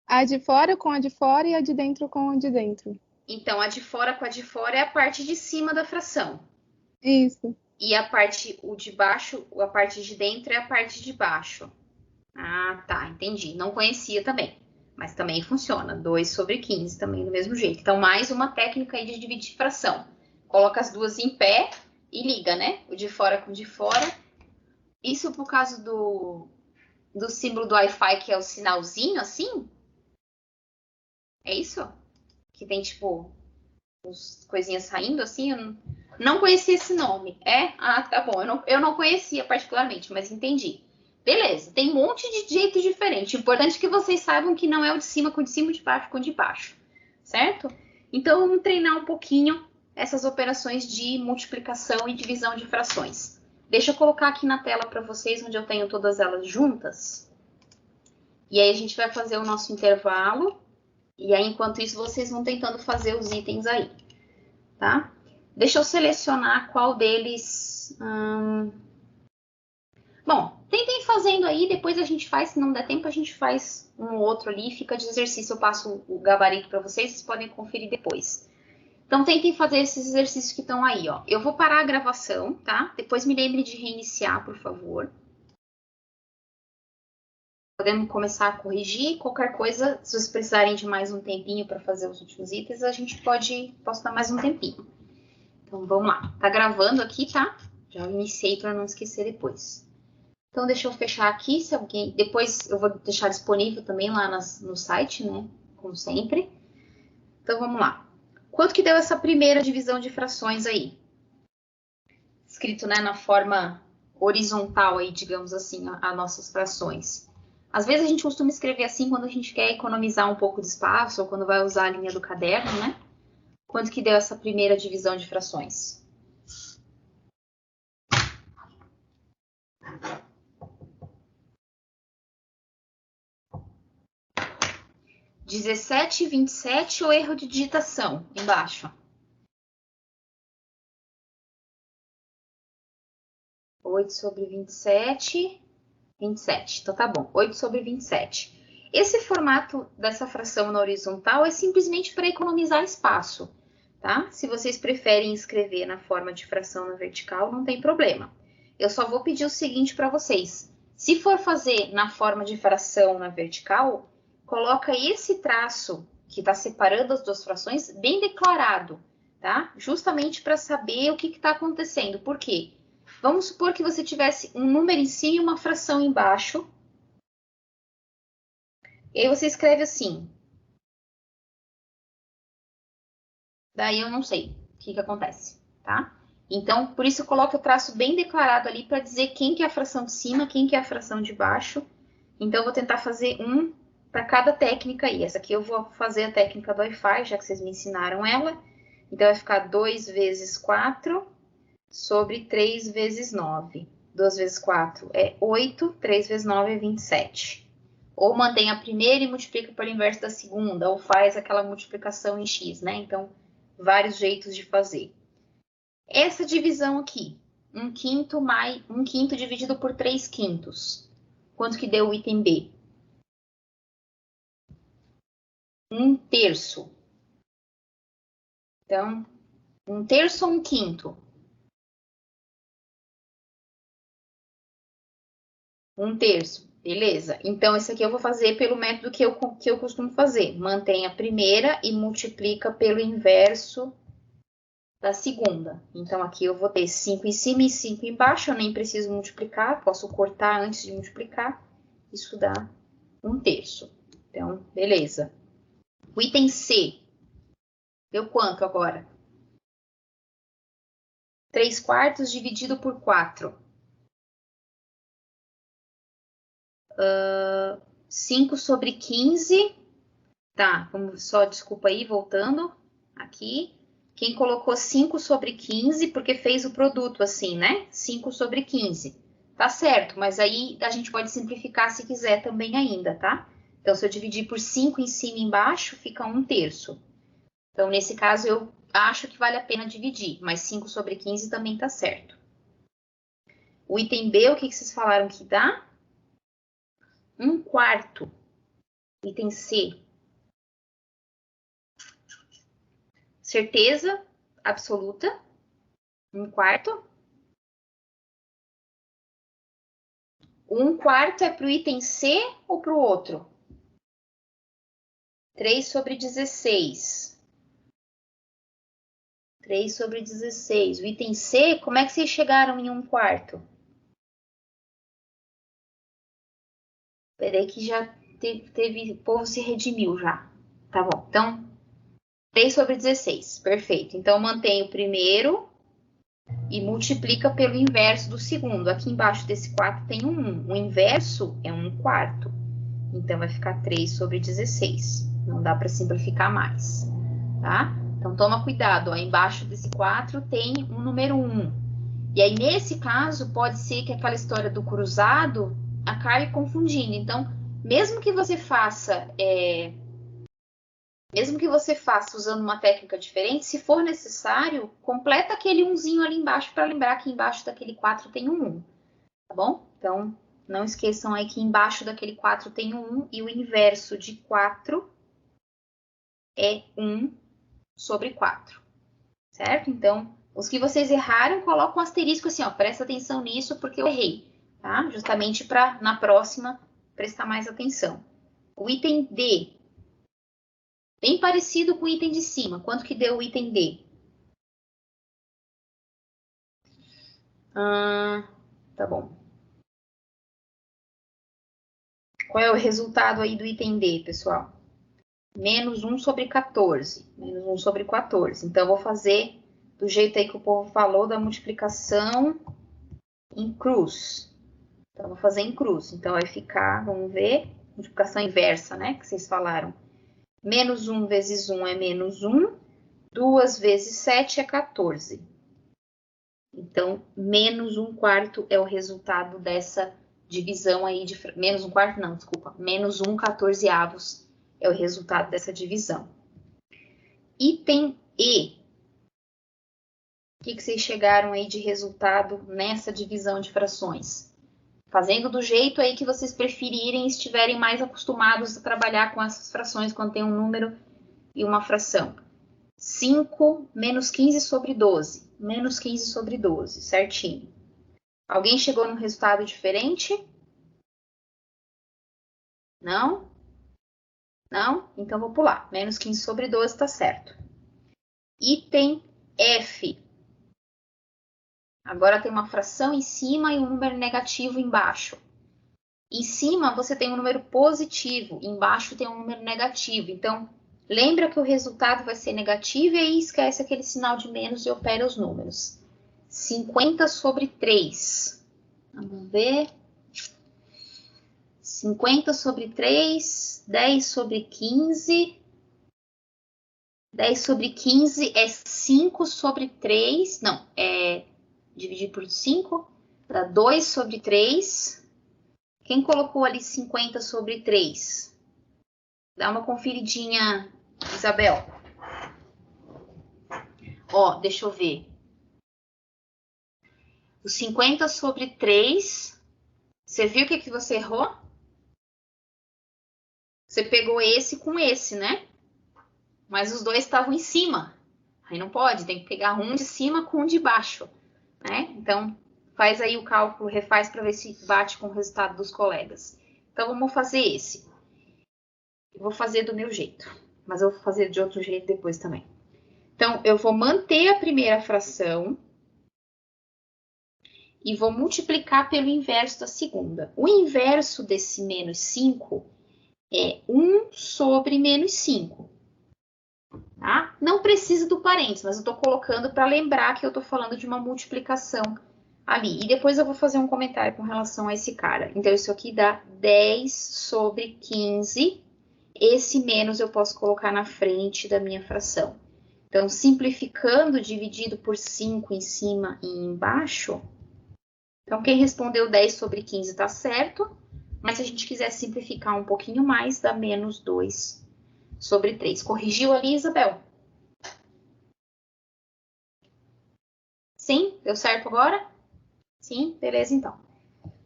A de fora com a de fora e a de dentro com a de dentro. Então, a de fora com a de fora é a parte de cima da fração. Isso. E a parte de dentro é a parte de baixo. Ah, tá, entendi. Não conhecia também. Mas também funciona. 2 sobre 15 também do mesmo jeito. Então, mais uma técnica aí de dividir fração. Coloca as duas em pé e liga, né? O de fora com o de fora. Isso por causa do símbolo do Wi-Fi, que é o sinalzinho, assim? É isso? Que tem, tipo, as coisinhas saindo, assim? Eu não conhecia esse nome. Ah, tá bom. Eu não conhecia particularmente, mas entendi. Beleza, tem um monte de jeito diferente. O importante é que vocês saibam que não é o de cima com o de cima, o de baixo com o de baixo. Certo? Então, vamos treinar um pouquinho essas operações de multiplicação e divisão de frações. Deixa eu colocar aqui na tela para vocês, onde eu tenho todas elas juntas. E aí, a gente vai fazer o nosso intervalo. E aí, enquanto isso, vocês vão tentando fazer os itens aí. Tá? Deixa eu selecionar qual deles... Bom, tentem fazendo aí, depois a gente faz, se não der tempo, a gente faz um ou outro ali, fica de exercício, eu passo o gabarito para vocês, vocês podem conferir depois. Então, tentem fazer esses exercícios que estão aí, ó. Eu vou parar a gravação, tá? Depois me lembre de reiniciar, por favor. Podemos começar a corrigir, qualquer coisa, se vocês precisarem de mais um tempinho para fazer os últimos itens, a gente posso dar mais um tempinho. Então, vamos lá. Tá gravando aqui, tá? Já iniciei para não esquecer depois. Então, deixa eu fechar aqui, se alguém... Depois eu vou deixar disponível também lá no site, né? Como sempre. Então, vamos lá. Quanto que deu essa primeira divisão de frações aí? Escrito, né, na forma horizontal aí, digamos assim, as nossas frações. Às vezes a gente costuma escrever assim quando a gente quer economizar um pouco de espaço ou quando vai usar a linha do caderno, né? Quanto que deu essa primeira divisão de frações? (17 e 27) ou erro de digitação? Embaixo. 8 sobre 27, 27. Então, tá bom. 8 sobre 27. Esse formato dessa fração na horizontal é simplesmente para economizar espaço, tá? Se vocês preferem escrever na forma de fração na vertical, não tem problema. Eu só vou pedir o seguinte para vocês. Se for fazer na forma de fração na vertical, coloca esse traço que está separando as duas frações bem declarado, tá? Justamente para saber o que está acontecendo. Por quê? Vamos supor que você tivesse um número em cima e uma fração embaixo. E aí você escreve assim. Daí eu não sei o que acontece, tá? Então, por isso eu coloco o traço bem declarado ali para dizer quem que é a fração de cima, quem que é a fração de baixo. Então, eu vou tentar fazer um para cada técnica aí. Essa aqui eu vou fazer a técnica do Wi-Fi, já que vocês me ensinaram ela. Então, vai ficar 2 vezes 4 sobre 3 vezes 9. 2 vezes 4 é 8, 3 vezes 9 é 27. Ou mantém a primeira e multiplica pelo inverso da segunda, ou faz aquela multiplicação em x, né? Então, vários jeitos de fazer. Essa divisão aqui, 1/5 dividido por 3/5. Quanto que deu o item B? 1/3. Então, 1/3 ou 1/5? 1/3, beleza. Então, esse aqui eu vou fazer pelo método que eu costumo fazer. Mantém a primeira e multiplica pelo inverso da segunda. Então, aqui eu vou ter 5 em cima e 5 embaixo. Eu nem preciso multiplicar, posso cortar antes de multiplicar. Isso dá 1/3. Então, beleza. O item C deu quanto agora? 3/4 dividido por 4. 5 sobre 15. Tá, vamos só, desculpa aí, voltando aqui. Quem colocou 5 sobre 15, porque fez o produto assim, né? 5 sobre 15. Tá certo, mas aí a gente pode simplificar se quiser também ainda, tá? Então, se eu dividir por 5 em cima e embaixo, fica 1/3. Então, nesse caso, eu acho que vale a pena dividir, mas 5 sobre 15 também tá certo. O item B, o que vocês falaram que dá? 1/4. Item C. Certeza absoluta? 1/4? 1/4 é para o item C ou para o outro? 3 sobre 16. 3 sobre 16. O item C, como é que vocês chegaram em 1/4? Peraí que já teve, o povo se redimiu já. Tá bom, então, 3 sobre 16, perfeito. Então, mantém o primeiro e multiplica pelo inverso do segundo. Aqui embaixo desse 4 tem um 1. O inverso é 1/4. Então, vai ficar 3 sobre 16. Não dá para simplificar mais, tá? Então, toma cuidado, ó. Embaixo desse 4 tem um número 1. E aí, nesse caso, pode ser que aquela história do cruzado acabe confundindo. Então, mesmo que você faça usando uma técnica diferente, se for necessário, completa aquele 1zinho ali embaixo para lembrar que embaixo daquele 4 tem um 1, tá bom? Então, não esqueçam aí que embaixo daquele 4 tem um 1 e o inverso de 4 é 1 sobre 4, certo? Então, os que vocês erraram, coloca um asterisco assim, ó, presta atenção nisso porque eu errei, tá? Justamente para, na próxima, prestar mais atenção. O item D, bem parecido com o item de cima. Quanto que deu o item D? Tá bom. Qual é o resultado aí do item D, pessoal? Menos 1 sobre 14. Menos 1 sobre 14. Então, eu vou fazer do jeito aí que o povo falou, da multiplicação em cruz. Então, eu vou fazer em cruz. Então, vai ficar, vamos ver, multiplicação inversa, né? Que vocês falaram. Menos 1 vezes 1 é menos 1. 2 vezes 7 é 14. Então, menos 1/4 é o resultado dessa divisão aí de... Menos 1/4 não, desculpa. Menos 1/14 é o resultado dessa divisão. Item E. O que vocês chegaram aí de resultado nessa divisão de frações? Fazendo do jeito aí que vocês preferirem e estiverem mais acostumados a trabalhar com essas frações quando tem um número e uma fração. 5 menos 15 sobre 12. Menos 15 sobre 12, certinho. Alguém chegou num resultado diferente? Não? Não? Então vou pular. Menos 15 sobre 12 está certo. Item F. Agora tem uma fração em cima e um número negativo embaixo. Em cima você tem um número positivo, embaixo tem um número negativo. Então, lembra que o resultado vai ser negativo e aí esquece aquele sinal de menos e opera os números. 50 sobre 3. Vamos ver. 50 sobre 3, 10 sobre 15. 10 sobre 15 é 5 sobre 3. Não, é dividir por 5. Dá 2 sobre 3. Quem colocou ali 50 sobre 3? Dá uma conferidinha, Isabel. Ó, deixa eu ver. O 50 sobre 3, você viu o que você errou? Você pegou esse com esse, né? Mas os dois estavam em cima. Aí não pode, tem que pegar um de cima com um de baixo, né? Então, faz aí o cálculo, refaz para ver se bate com o resultado dos colegas. Então, vamos fazer esse. Eu vou fazer do meu jeito, mas eu vou fazer de outro jeito depois também. Então, eu vou manter a primeira fração e vou multiplicar pelo inverso da segunda. O inverso desse menos 5 é 1 sobre menos 5. Tá? Não precisa do parênteses, mas eu estou colocando para lembrar que eu estou falando de uma multiplicação ali. E depois eu vou fazer um comentário com relação a esse cara. Então, isso aqui dá 10 sobre 15. Esse menos eu posso colocar na frente da minha fração. Então, simplificando, dividido por 5 em cima e embaixo. Então, quem respondeu 10 sobre 15 está certo. Mas se a gente quiser simplificar um pouquinho mais, dá menos 2 sobre 3. Corrigiu ali, Isabel? Sim? Deu certo agora? Sim? Beleza, então.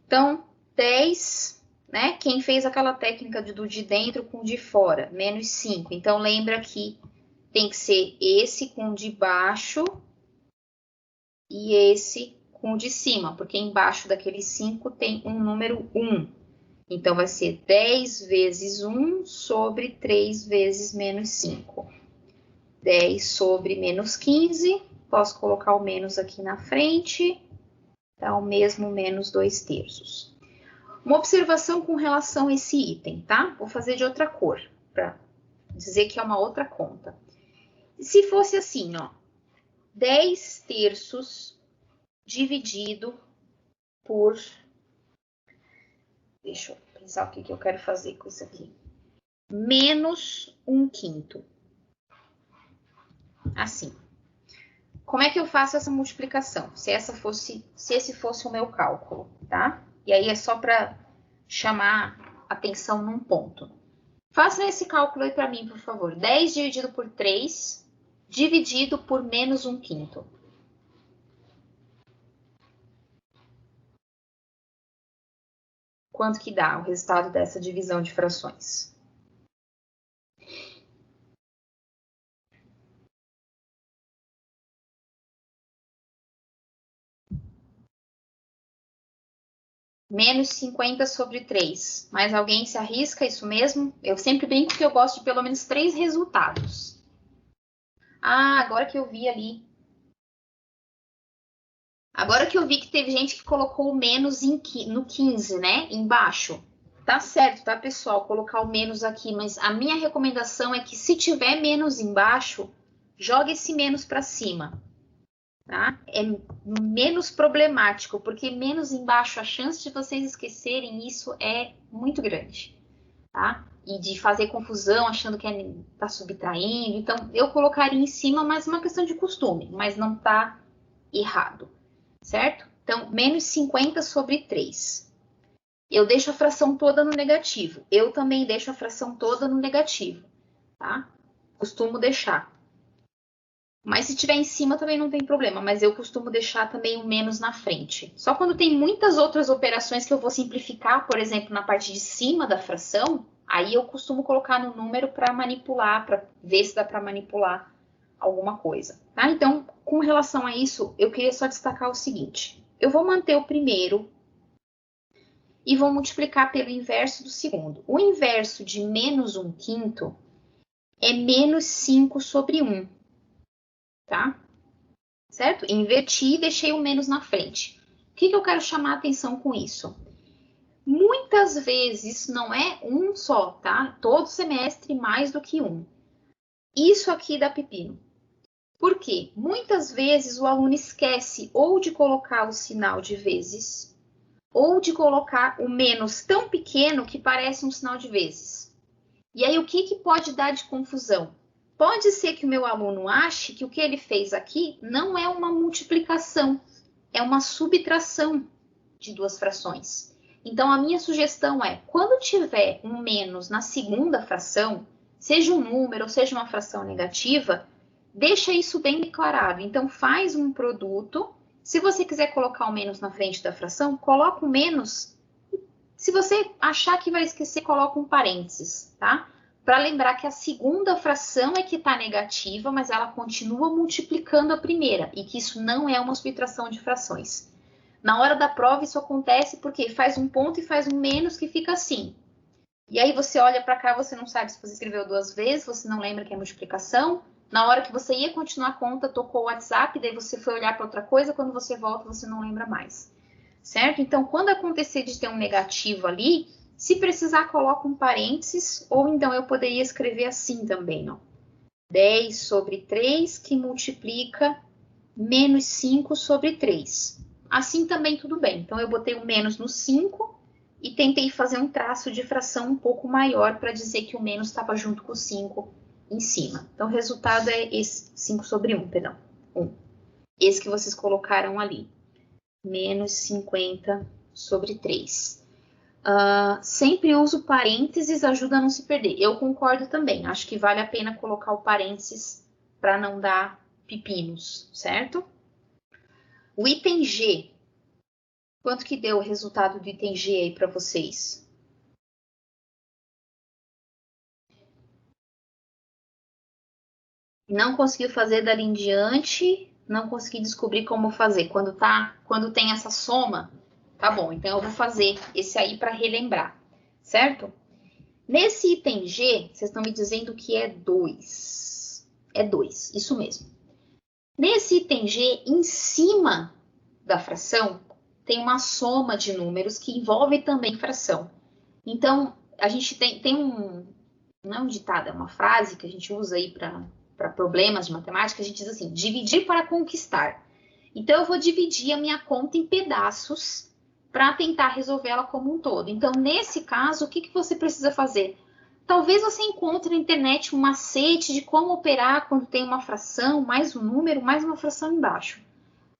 Então, 10, né? Quem fez aquela técnica do de dentro com o de fora? Menos 5. Então, lembra que tem que ser esse com o de baixo e esse com o de cima, porque embaixo daquele 5 tem um número 1. Então, vai ser 10 vezes 1 sobre 3 vezes menos 5. 10 sobre menos 15. Posso colocar o menos aqui na frente. Dá o mesmo menos 2/3. Uma observação com relação a esse item, tá? Vou fazer de outra cor, para dizer que é uma outra conta. Se fosse assim, ó. 10/3 dividido por... Deixa eu pensar o que eu quero fazer com isso aqui. Menos 1/5. Assim. Como é que eu faço essa multiplicação? Se esse fosse o meu cálculo, tá? E aí é só para chamar atenção num ponto. Faça esse cálculo aí para mim, por favor. 10 dividido por 3, dividido por menos 1/5. Quanto que dá o resultado dessa divisão de frações? Menos 50 sobre 3. Mais alguém se arrisca? Isso mesmo? Eu sempre brinco que eu gosto de pelo menos 3 resultados. Ah, agora que eu vi ali. Agora que eu vi que teve gente que colocou o menos no 15, né? Embaixo. Tá certo, tá, pessoal? Colocar o menos aqui. Mas a minha recomendação é que se tiver menos embaixo, jogue esse menos para cima. Tá? É menos problemático, porque menos embaixo a chance de vocês esquecerem isso é muito grande, tá? E de fazer confusão achando que tá subtraindo. Então, eu colocaria em cima, mas é uma questão de costume, mas não tá errado, certo? Então, menos 50 sobre 3. Eu deixo a fração toda no negativo. Eu também deixo a fração toda no negativo, tá? Costumo deixar. Mas se tiver em cima também não tem problema, mas eu costumo deixar também o menos na frente. Só quando tem muitas outras operações que eu vou simplificar, por exemplo, na parte de cima da fração, aí eu costumo colocar no número para manipular, para ver se dá para manipular alguma coisa. Tá? Então, com relação a isso, eu queria só destacar o seguinte. Eu vou manter o primeiro e vou multiplicar pelo inverso do segundo. O inverso de menos 1/5 é menos 5 sobre 1. Tá? certo? Inverti e deixei o menos na frente. O que eu quero chamar a atenção com isso? Muitas vezes não é um só, tá? Todo semestre mais do que um. Isso aqui dá pepino. Por quê? Muitas vezes o aluno esquece ou de colocar o sinal de vezes, ou de colocar o menos tão pequeno que parece um sinal de vezes. E aí, o que pode dar de confusão? Pode ser que o meu aluno ache que o que ele fez aqui não é uma multiplicação, é uma subtração de duas frações. Então, a minha sugestão é, quando tiver um menos na segunda fração, seja um número ou seja uma fração negativa, deixa isso bem declarado. Então, faz um produto. Se você quiser colocar o menos na frente da fração, coloca o menos. Se você achar que vai esquecer, coloca um parênteses, tá? Para lembrar que a segunda fração é que está negativa, mas ela continua multiplicando a primeira, e que isso não é uma subtração de frações. Na hora da prova, isso acontece porque faz um ponto e faz um menos que fica assim. E aí você olha para cá, você não sabe se você escreveu duas vezes, você não lembra que é multiplicação. Na hora que você ia continuar a conta, tocou o WhatsApp, daí você foi olhar para outra coisa, quando você volta, você não lembra mais. Certo? Então, quando acontecer de ter um negativo ali, se precisar, coloca um parênteses, ou então eu poderia escrever assim também, ó. 10 sobre 3 que multiplica menos 5 sobre 3. Assim também tudo bem. Então, eu botei o menos no 5 e tentei fazer um traço de fração um pouco maior para dizer que o menos estava junto com o 5 em cima. Então, o resultado é esse, 5 sobre 1, perdão. 1. Esse que vocês colocaram ali. Menos 50 sobre 3. Sempre uso parênteses, ajuda a não se perder. Eu concordo também. Acho que vale a pena colocar o parênteses para não dar pepinos, certo? O item G. Quanto que deu o resultado do item G aí para vocês? Não conseguiu fazer dali em diante, não consegui descobrir como fazer. Quando tem essa soma, tá bom, então eu vou fazer esse aí para relembrar, certo? Nesse item G, vocês estão me dizendo que é 2. É 2, isso mesmo. Nesse item G, em cima da fração, tem uma soma de números que envolve também fração. Então, a gente tem não é um ditado, é uma frase que a gente usa aí para problemas de matemática, a gente diz assim, dividir para conquistar. Então, eu vou dividir a minha conta em pedaços para tentar resolver ela como um todo. Então, nesse caso, o que você precisa fazer? Talvez você encontre na internet um macete de como operar quando tem uma fração, mais um número, mais uma fração embaixo.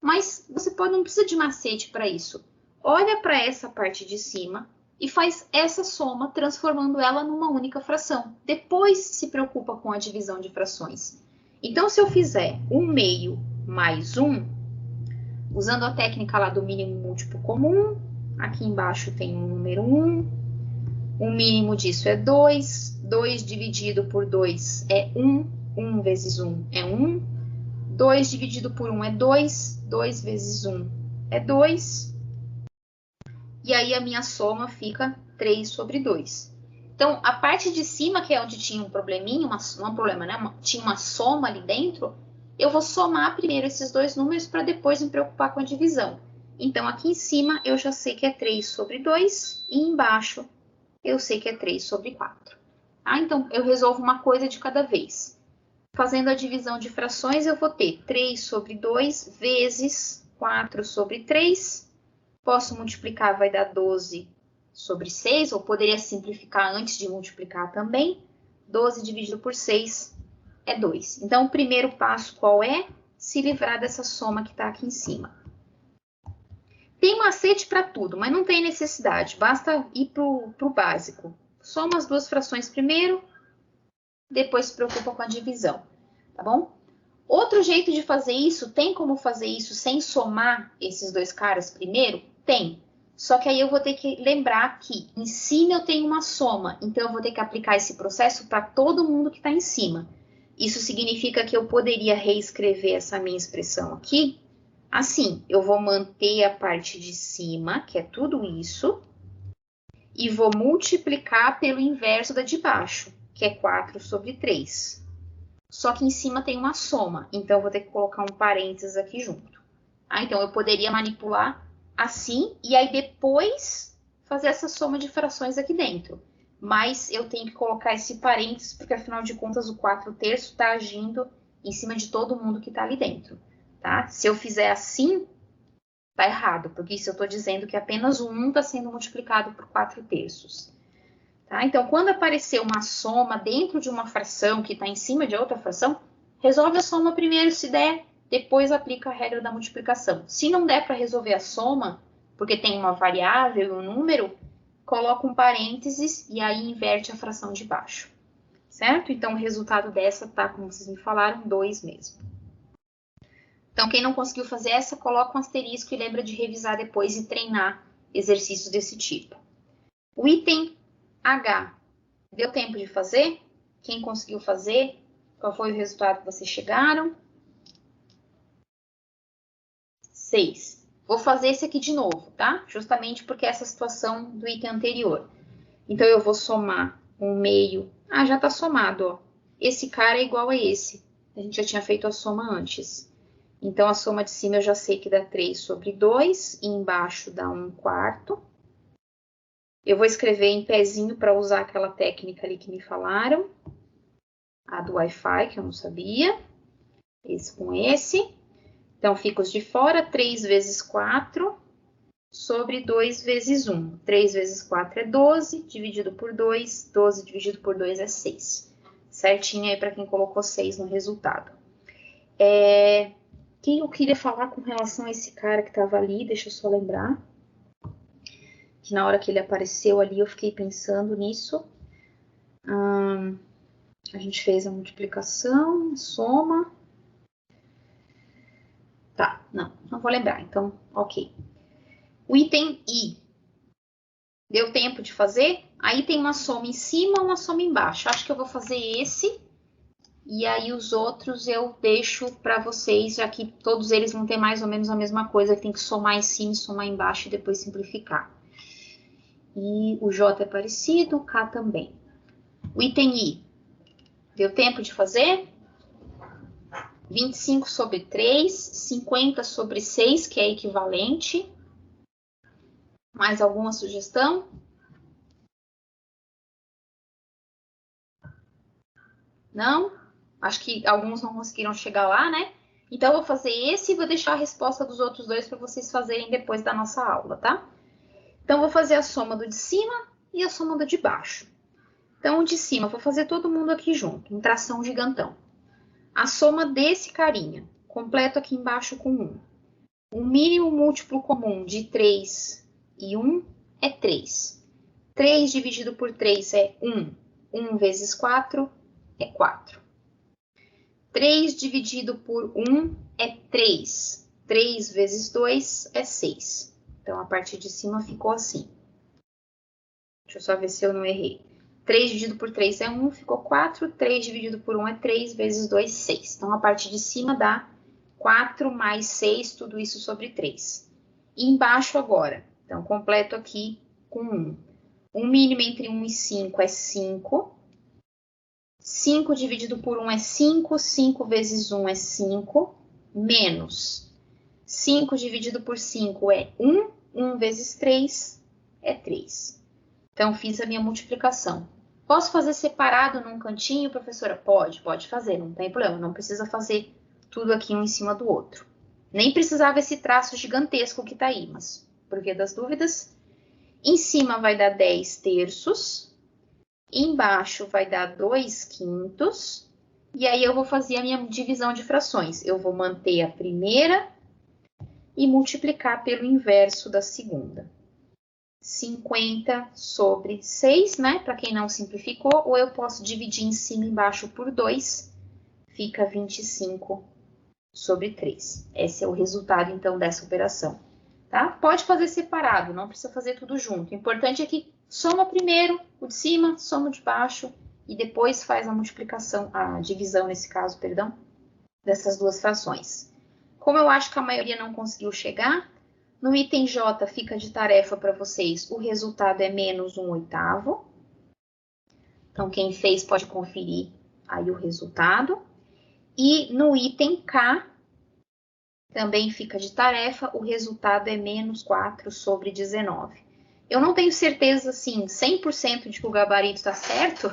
Mas você não precisa de macete para isso. Olha para essa parte de cima e faz essa soma, transformando ela numa única fração. Depois se preocupa com a divisão de frações. Então, se eu fizer 1/2 mais 1, usando a técnica lá do mínimo múltiplo comum, aqui embaixo tem um número 1, o mínimo disso é 2, 2 dividido por 2 é 1, 1 vezes 1 é 1, 2 dividido por 1 é 2, 2 vezes 1 é 2, e aí a minha soma fica 3 sobre 2. Então, a parte de cima, que é onde tinha um probleminha, não é um problema, né? Tinha uma soma ali dentro, eu vou somar primeiro esses dois números para depois me preocupar com a divisão. Então, aqui em cima, eu já sei que é 3 sobre 2, e embaixo, eu sei que é 3 sobre 4. Tá? Então, eu resolvo uma coisa de cada vez. Fazendo a divisão de frações, eu vou ter 3 sobre 2 vezes 4 sobre 3. Posso multiplicar, vai dar 12 sobre 6, ou poderia simplificar antes de multiplicar também. 12 dividido por 6 é 2. Então, o primeiro passo qual é? Se livrar dessa soma que está aqui em cima. Tem macete para tudo, mas não tem necessidade. Basta ir para o básico. Soma as duas frações primeiro, depois se preocupa com a divisão, tá bom? Outro jeito de fazer isso, tem como fazer isso sem somar esses dois caras primeiro? Tem. Só que aí eu vou ter que lembrar que em cima eu tenho uma soma, então eu vou ter que aplicar esse processo para todo mundo que está em cima. Isso significa que eu poderia reescrever essa minha expressão aqui. Assim, eu vou manter a parte de cima, que é tudo isso, e vou multiplicar pelo inverso da de baixo, que é 4 sobre 3. só que em cima tem uma soma. Então, eu vou ter que colocar um parênteses aqui junto. Então, eu poderia manipular assim, e aí depois fazer essa soma de frações aqui dentro. Mas eu tenho que colocar esse parênteses, porque afinal de contas o 4/3 está agindo em cima de todo mundo que está ali dentro. Tá? Se eu fizer assim, tá errado, porque isso eu estou dizendo que apenas o 1 está sendo multiplicado por 4/3. Tá? Então, quando aparecer uma soma dentro de uma fração que está em cima de outra fração, resolve a soma primeiro, se der, depois aplica a regra da multiplicação. Se não der para resolver a soma, porque tem uma variável e um número, coloca um parênteses e aí inverte a fração de baixo. Certo? Então, o resultado dessa tá, como vocês me falaram, 2 mesmo. Então, quem não conseguiu fazer essa, coloca um asterisco e lembra de revisar depois e treinar exercícios desse tipo. O item H, deu tempo de fazer? Quem conseguiu fazer? Qual foi o resultado que vocês chegaram? 6. Vou fazer esse aqui de novo, tá? Justamente porque é essa situação do item anterior. Então, eu vou somar 1/2. Ah, já tá somado, ó. Esse cara é igual a esse. A gente já tinha feito a soma antes. Então, a soma de cima eu já sei que dá 3/2, e embaixo dá 1/4. Eu vou escrever em pezinho para usar aquela técnica ali que me falaram. A do Wi-Fi, que eu não sabia. Esse com esse. Então, fica os de fora, 3 vezes 4 sobre 2 vezes 1. 3 vezes 4 é 12, dividido por 2. 12 dividido por 2 é 6. Certinho aí para quem colocou 6 no resultado. Quem eu queria falar com relação a esse cara que estava ali, deixa eu só lembrar. Que na hora que ele apareceu ali, eu fiquei pensando nisso. A gente fez a multiplicação, a soma. Tá, não vou lembrar, então, ok. O item I. Deu tempo de fazer? Aí tem uma soma em cima, uma soma embaixo. Acho que eu vou fazer esse. E aí os outros eu deixo para vocês, já que todos eles vão ter mais ou menos a mesma coisa, que tem que somar em cima e somar embaixo e depois simplificar. E o J é parecido, o K também. O item I. Deu tempo de fazer? 25 sobre 3, 50 sobre 6, que é equivalente. Mais alguma sugestão? Não? Acho que alguns não conseguiram chegar lá, né? Então, eu vou fazer esse e vou deixar a resposta dos outros dois para vocês fazerem depois da nossa aula, tá? Então, eu vou fazer a soma do de cima e a soma do de baixo. Então, o de cima, eu vou fazer todo mundo aqui junto, em tração gigantão. A soma desse carinha, completo aqui embaixo com 1. O mínimo múltiplo comum de 3 e 1 é 3. 3 dividido por 3 é 1. 1 vezes 4 é 4. 3 dividido por 1 é 3. 3 vezes 2 é 6. Então, a parte de cima ficou assim. Deixa eu só ver se eu não errei. 3 dividido por 3 é 1, ficou 4. 3 dividido por 1 é 3, vezes 2, 6. Então, a parte de cima dá 4 mais 6, tudo isso sobre 3. E embaixo agora. Então, completo aqui com 1. O mínimo entre 1 e 5 é 5. 5 dividido por 1 é 5. 5 vezes 1 é 5. Menos 5 dividido por 5 é 1. 1 vezes 3 é 3. Então, fiz a minha multiplicação. Posso fazer separado num cantinho, professora? Pode fazer, não tem problema. Não precisa fazer tudo aqui um em cima do outro. Nem precisava esse traço gigantesco que tá aí, mas por via das dúvidas. Em cima vai dar 10 terços. Embaixo vai dar 2 quintos. E aí eu vou fazer a minha divisão de frações. Eu vou manter a primeira e multiplicar pelo inverso da segunda. 50 sobre 6, né? Para quem não simplificou, ou eu posso dividir em cima e embaixo por 2, fica 25 sobre 3. Esse é o resultado, então, dessa operação. Tá? Pode fazer separado, não precisa fazer tudo junto. O importante é que soma primeiro o de cima, soma o de baixo, e depois faz a multiplicação, a divisão, nesse caso, perdão, dessas duas frações. Como eu acho que a maioria não conseguiu chegar, no item J fica de tarefa para vocês, o resultado é menos 1/8. Então, quem fez pode conferir aí o resultado. E no item K, também fica de tarefa, o resultado é menos 4 sobre 19. Eu não tenho certeza, assim, 100% de que o gabarito está certo,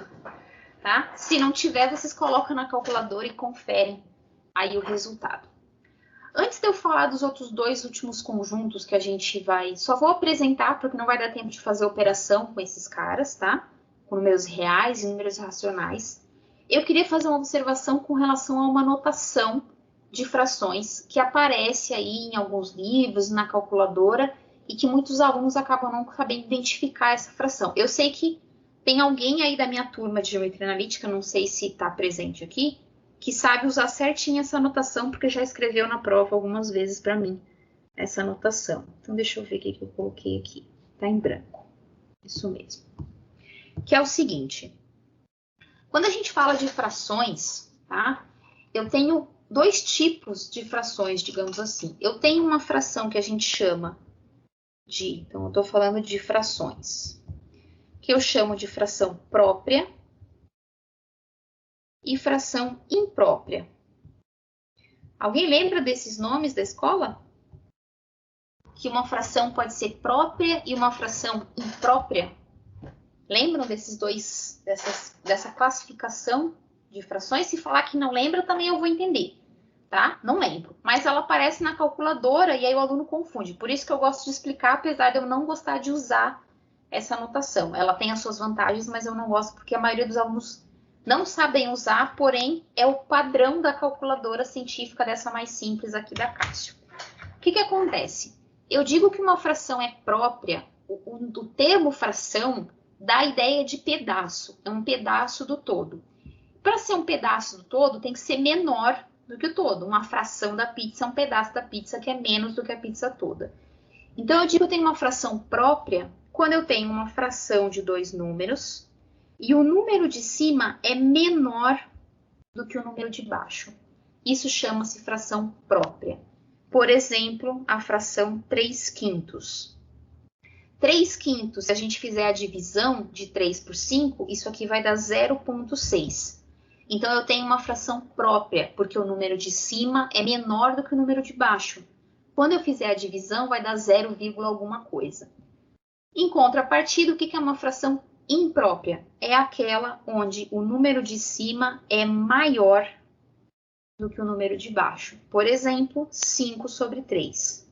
tá? Se não tiver, vocês colocam na calculadora e conferem aí o resultado. Antes de eu falar dos outros dois últimos conjuntos que a gente vai... Só vou apresentar, porque não vai dar tempo de fazer operação com esses caras, tá? Com números reais e números racionais. Eu queria fazer uma observação com relação a uma notação de frações que aparece aí em alguns livros, na calculadora, e que muitos alunos acabam não sabendo identificar essa fração. Eu sei que tem alguém aí da minha turma de geometria analítica, não sei se está presente aqui, que sabe usar certinho essa notação, porque já escreveu na prova algumas vezes para mim essa notação. Então, deixa eu ver o que eu coloquei aqui. Está em branco. Isso mesmo. Que é o seguinte. Quando a gente fala de frações, tá? Eu tenho dois tipos de frações, digamos assim. Eu tenho uma fração que a gente chama de... Então, eu estou falando de frações. Que eu chamo de fração própria e fração imprópria. Alguém lembra desses nomes da escola? Que uma fração pode ser própria e uma fração imprópria? Lembram desses dois, dessa classificação de frações? Se falar que não lembra, também eu vou entender, tá? Não lembro. Mas ela aparece na calculadora e aí o aluno confunde. Por isso que eu gosto de explicar, apesar de eu não gostar de usar essa notação. Ela tem as suas vantagens, mas eu não gosto porque a maioria dos alunos não sabem usar, porém é o padrão da calculadora científica dessa mais simples aqui da Cássio. O que acontece? Eu digo que uma fração é própria, o termo fração dá a ideia de pedaço, é um pedaço do todo. Para ser um pedaço do todo, tem que ser menor do que o todo. Uma fração da pizza é um pedaço da pizza que é menos do que a pizza toda. Então, eu digo que eu tenho uma fração própria quando eu tenho uma fração de dois números e o número de cima é menor do que o número de baixo. Isso chama-se fração própria. Por exemplo, a fração 3/5. 3/5, se a gente fizer a divisão de 3 por 5, isso aqui vai dar 0,6. Então, eu tenho uma fração própria, porque o número de cima é menor do que o número de baixo. Quando eu fizer a divisão, vai dar 0, alguma coisa. Em contrapartida, o que é uma fração imprópria? É aquela onde o número de cima é maior do que o número de baixo. Por exemplo, 5 sobre 3.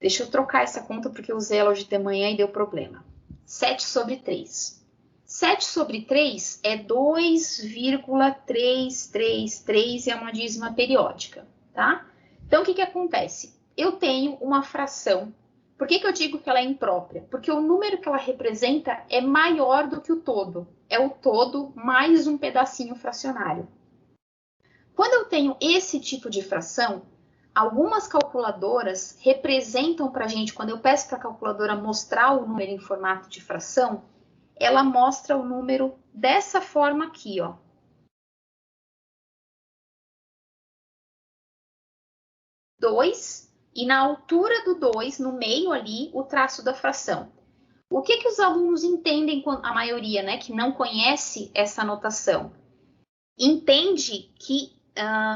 Deixa eu trocar essa conta porque eu usei ela hoje de manhã e deu problema. 7 sobre 3. 7 sobre 3 é 2,333 e é uma dízima periódica, tá? Então, o que acontece? Eu tenho uma fração. Por que eu digo que ela é imprópria? Porque o número que ela representa é maior do que o todo. É o todo mais um pedacinho fracionário. Quando eu tenho esse tipo de fração, algumas calculadoras representam para a gente, quando eu peço para a calculadora mostrar o número em formato de fração, ela mostra o número dessa forma aqui, ó. E na altura do 2, no meio ali, o traço da fração. O que os alunos entendem, a maioria, né, que não conhece essa notação? Entende que,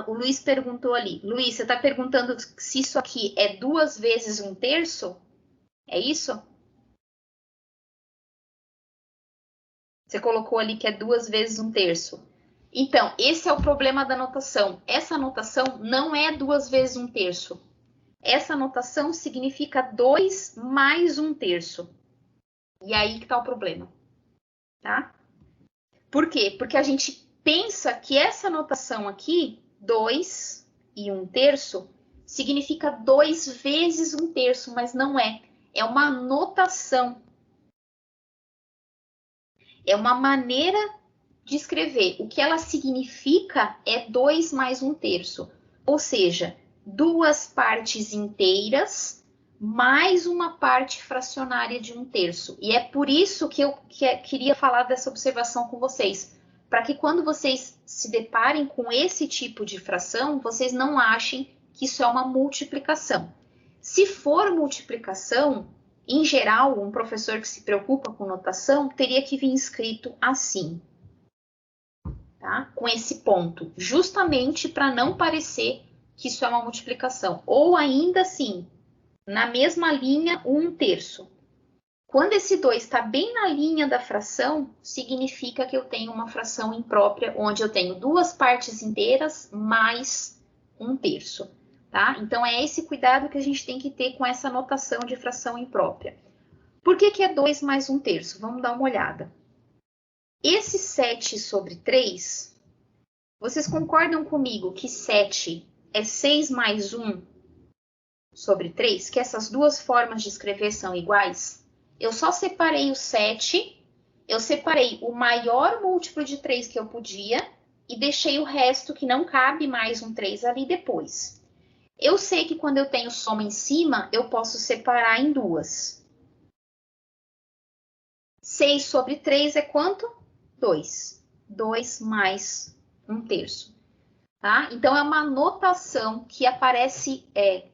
o Luiz perguntou ali, Luiz, você está perguntando se isso aqui é 2 vezes 1/3? É isso? Você colocou ali que é 2 vezes 1/3. Então, esse é o problema da notação. Essa notação não é 2 vezes 1/3. Essa notação significa 2 mais 1/3. E aí que está o problema, tá? Por quê? Porque a gente pensa que essa notação aqui, 2 e 1/3, significa 2 vezes 1/3, mas não é. É uma notação. É uma maneira de escrever. O que ela significa é 2 mais 1/3. Ou seja, 2 partes inteiras mais uma parte fracionária de 1/3. E é por isso que eu queria falar dessa observação com vocês. Para que quando vocês se deparem com esse tipo de fração, vocês não achem que isso é uma multiplicação. Se for multiplicação, em geral, um professor que se preocupa com notação teria que vir escrito assim. Tá? tá? Com esse ponto, justamente para não parecer que isso é uma multiplicação. Ou ainda assim, na mesma linha, 1/3. Quando esse 2 está bem na linha da fração, significa que eu tenho uma fração imprópria, onde eu tenho duas partes inteiras mais 1/3. Tá? Então, é esse cuidado que a gente tem que ter com essa notação de fração imprópria. Por que é 2 mais 1/3? Vamos dar uma olhada. Esse 7/3, vocês concordam comigo que 7 é 6 mais 1/3? Que essas duas formas de escrever são iguais? Eu só separei o 7, eu separei o maior múltiplo de 3 que eu podia e deixei o resto que não cabe mais um 3 ali depois. Eu sei que quando eu tenho soma em cima, eu posso separar em duas. 6/3 é quanto? 2. 2 mais 1/3. Tá? Então, é uma notação que aparece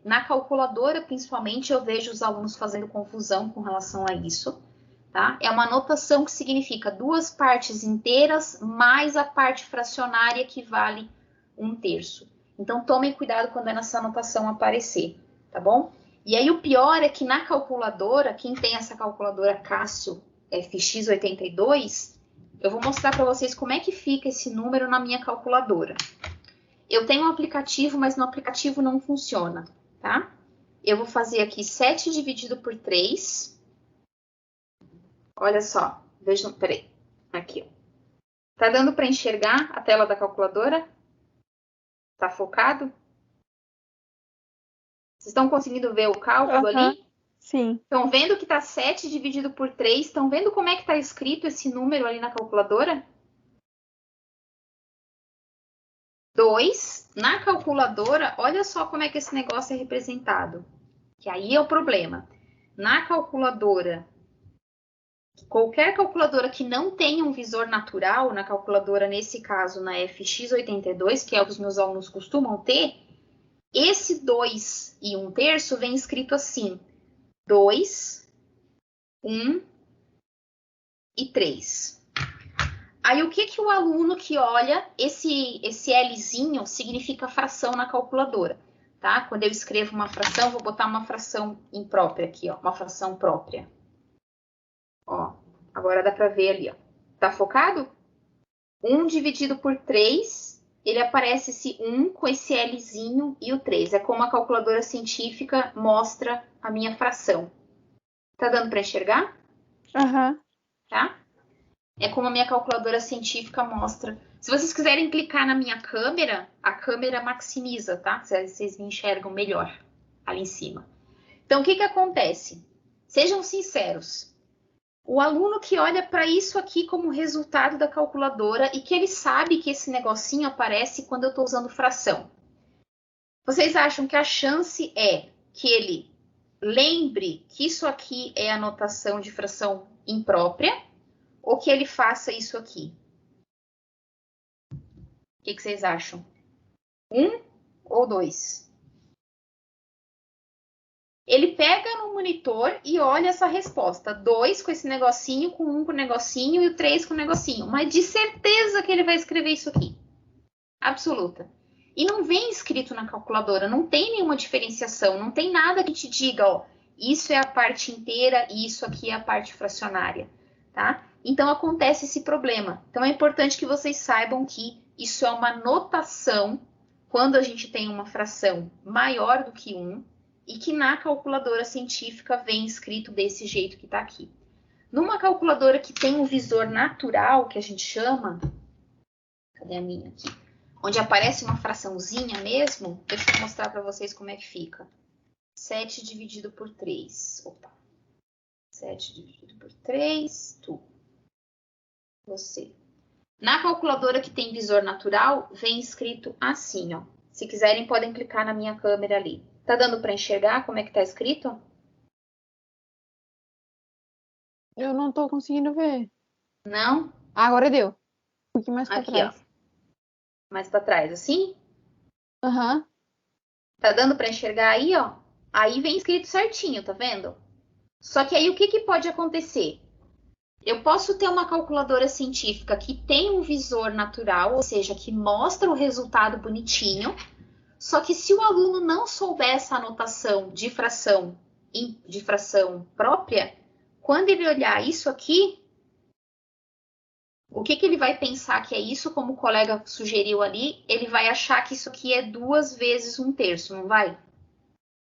na calculadora, principalmente, eu vejo os alunos fazendo confusão com relação a isso. Tá? É uma notação que significa duas partes inteiras mais a parte fracionária que vale 1/3. Então, tomem cuidado quando essa notação aparecer, tá bom? E aí, o pior é que na calculadora, quem tem essa calculadora Casio FX82, eu vou mostrar para vocês como é que fica esse número na minha calculadora. Eu tenho um aplicativo, mas no aplicativo não funciona, tá? Eu vou fazer aqui 7 dividido por 3. Olha só, vejam, peraí, aqui, ó. Tá dando para enxergar a tela da calculadora? Tá focado? Vocês estão conseguindo ver o cálculo ali? Sim. Estão vendo que tá 7 dividido por 3? Estão vendo como é que tá escrito esse número ali na calculadora? 2. Na calculadora, olha só como é que esse negócio é representado. Que aí é o problema. Na calculadora, qualquer calculadora que não tenha um visor natural, na calculadora, nesse caso, na FX82, que é o que os meus alunos costumam ter, esse 2 e 1/3 vem escrito assim: 2, 1 e 3. Aí, o que o aluno que olha, esse Lzinho significa fração na calculadora, tá? Quando eu escrevo uma fração, vou botar uma fração imprópria aqui, ó, uma fração própria. Ó, agora dá para ver ali, ó. Tá focado? 1 dividido por 3, ele aparece esse 1 com esse Lzinho e o 3. É como a calculadora científica mostra a minha fração. Tá dando para enxergar? Aham. Tá? É como a minha calculadora científica mostra. Se vocês quiserem clicar na minha câmera, a câmera maximiza, tá? Vocês me enxergam melhor ali em cima. Então, o que acontece? Sejam sinceros. O aluno que olha para isso aqui como resultado da calculadora e que ele sabe que esse negocinho aparece quando eu estou usando fração. Vocês acham que a chance é que ele lembre que isso aqui é a notação de fração imprópria? Ou que ele faça isso aqui? O que vocês acham? 1 ou 2? Ele pega no monitor e olha essa resposta. 2 com esse negocinho, com 1 com o negocinho e o 3 com o negocinho. Mas de certeza que ele vai escrever isso aqui. Absoluta. E não vem escrito na calculadora, não tem nenhuma diferenciação, não tem nada que te diga, ó, isso é a parte inteira e isso aqui é a parte fracionária, tá? Então, acontece esse problema. Então, é importante que vocês saibam que isso é uma notação quando a gente tem uma fração maior do que 1 e que na calculadora científica vem escrito desse jeito que está aqui. Numa calculadora que tem um visor natural, que a gente chama... Cadê a minha aqui? Onde aparece uma fraçãozinha mesmo, deixa eu mostrar para vocês como é que fica. 7 dividido por 3. Opa. 7 dividido por 3, tu. Você. Na calculadora que tem visor natural, vem escrito assim, ó. Se quiserem, podem clicar na minha câmera ali. Tá dando para enxergar como é que tá escrito? Eu não tô conseguindo ver. Não? Agora deu. Um pouquinho mais pra Aqui, trás. ó. Mais para trás, assim? Aham. Tá dando para enxergar aí, ó? Aí vem escrito certinho, tá vendo? Só que aí o que pode acontecer? Eu posso ter uma calculadora científica que tem um visor natural, ou seja, que mostra o resultado bonitinho, só que se o aluno não souber essa anotação de fração própria, quando ele olhar isso aqui, o que ele vai pensar que é isso, como o colega sugeriu ali, ele vai achar que isso aqui é 2 vezes 1/3, não vai?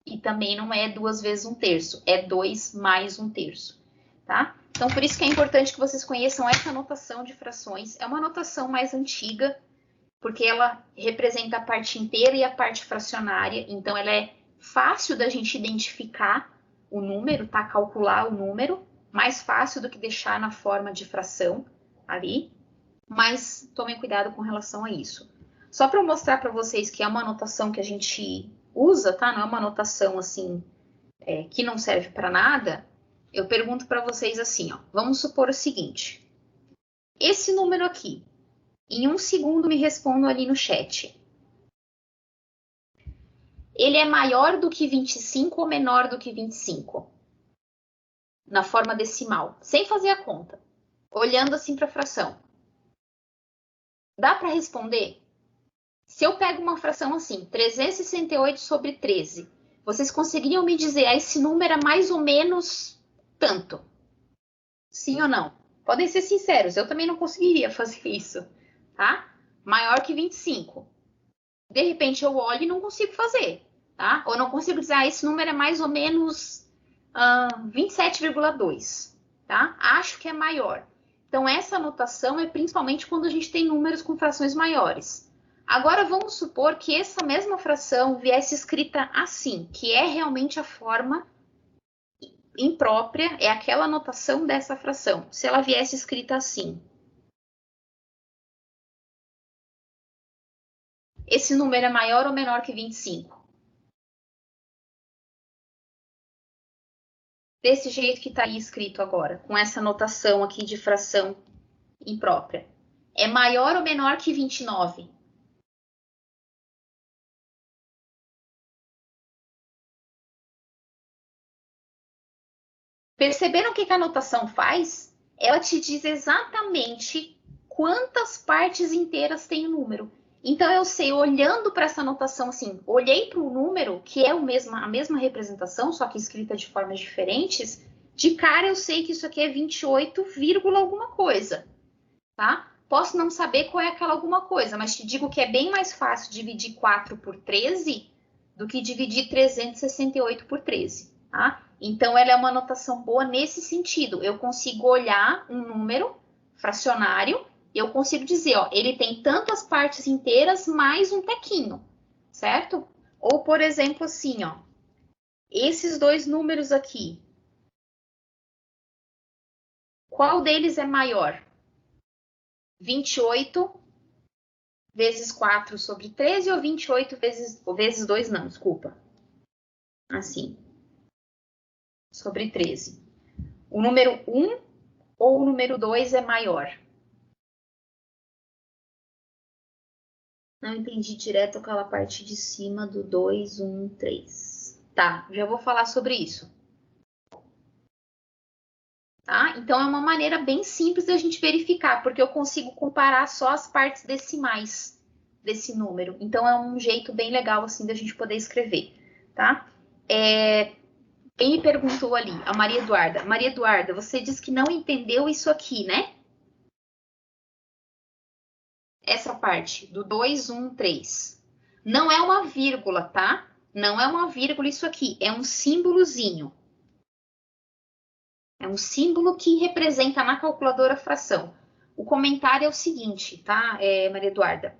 E também não é 2 vezes 1/3, é 2 mais 1/3, tá? Então, por isso que é importante que vocês conheçam essa notação de frações. É uma notação mais antiga, porque ela representa a parte inteira e a parte fracionária. Então, ela é fácil da gente identificar o número, tá? Calcular o número. Mais fácil do que deixar na forma de fração ali. Mas tomem cuidado com relação a isso. Só para mostrar para vocês que é uma notação que a gente usa, tá? Não é uma notação assim que não serve para nada. Eu pergunto para vocês assim, ó. Vamos supor o seguinte. Esse número aqui, em 1 segundo me respondam ali no chat. Ele é maior do que 25 ou menor do que 25? Na forma decimal, sem fazer a conta. Olhando assim para a fração. Dá para responder? Se eu pego uma fração assim, 368 sobre 13, vocês conseguiriam me dizer, esse número é mais ou menos tanto? Sim ou não? Podem ser sinceros, eu também não conseguiria fazer isso, tá? Maior que 25. De repente eu olho e não consigo fazer, tá? Ou não consigo dizer, esse número é mais ou menos 27,2, tá? Acho que é maior. Então, essa anotação é principalmente quando a gente tem números com frações maiores. Agora, vamos supor que essa mesma fração viesse escrita assim, que é realmente a forma imprópria, é aquela anotação dessa fração. Se ela viesse escrita assim. Esse número é maior ou menor que 25? Desse jeito que está aí escrito agora, com essa anotação aqui de fração imprópria. É maior ou menor que 29? Perceberam o que a anotação faz? Ela te diz exatamente quantas partes inteiras tem o número. Então, eu sei, olhando para essa anotação assim, olhei para o número, que é a mesma representação, só que escrita de formas diferentes, de cara eu sei que isso aqui é 28, alguma coisa, tá? Posso não saber qual é aquela alguma coisa, mas te digo que é bem mais fácil dividir 4 por 13 do que dividir 368 por 13, tá? Então, ela é uma anotação boa nesse sentido. Eu consigo olhar um número fracionário, eu consigo dizer, ó, ele tem tantas partes inteiras mais um tequinho, certo? Ou, por exemplo, assim, ó, esses dois números aqui, qual deles é maior? 28 vezes 4 sobre 13 ou 28 vezes 2, não, desculpa. Assim, sobre 13. O número 1 ou o número 2 é maior? Não entendi direto aquela parte de cima do 2, 1, 3. Tá, já vou falar sobre isso. Tá? Então, é uma maneira bem simples da gente verificar, porque eu consigo comparar só as partes decimais desse número. Então, é um jeito bem legal assim da gente poder escrever, tá? Quem me perguntou ali? A Maria Eduarda. Maria Eduarda, você disse que não entendeu isso aqui, né? Essa parte do 2, 1, 3. Não é uma vírgula, tá? Não é uma vírgula isso aqui, é um símbolozinho. É um símbolo que representa na calculadora a fração. O comentário é o seguinte, tá, Maria Eduarda?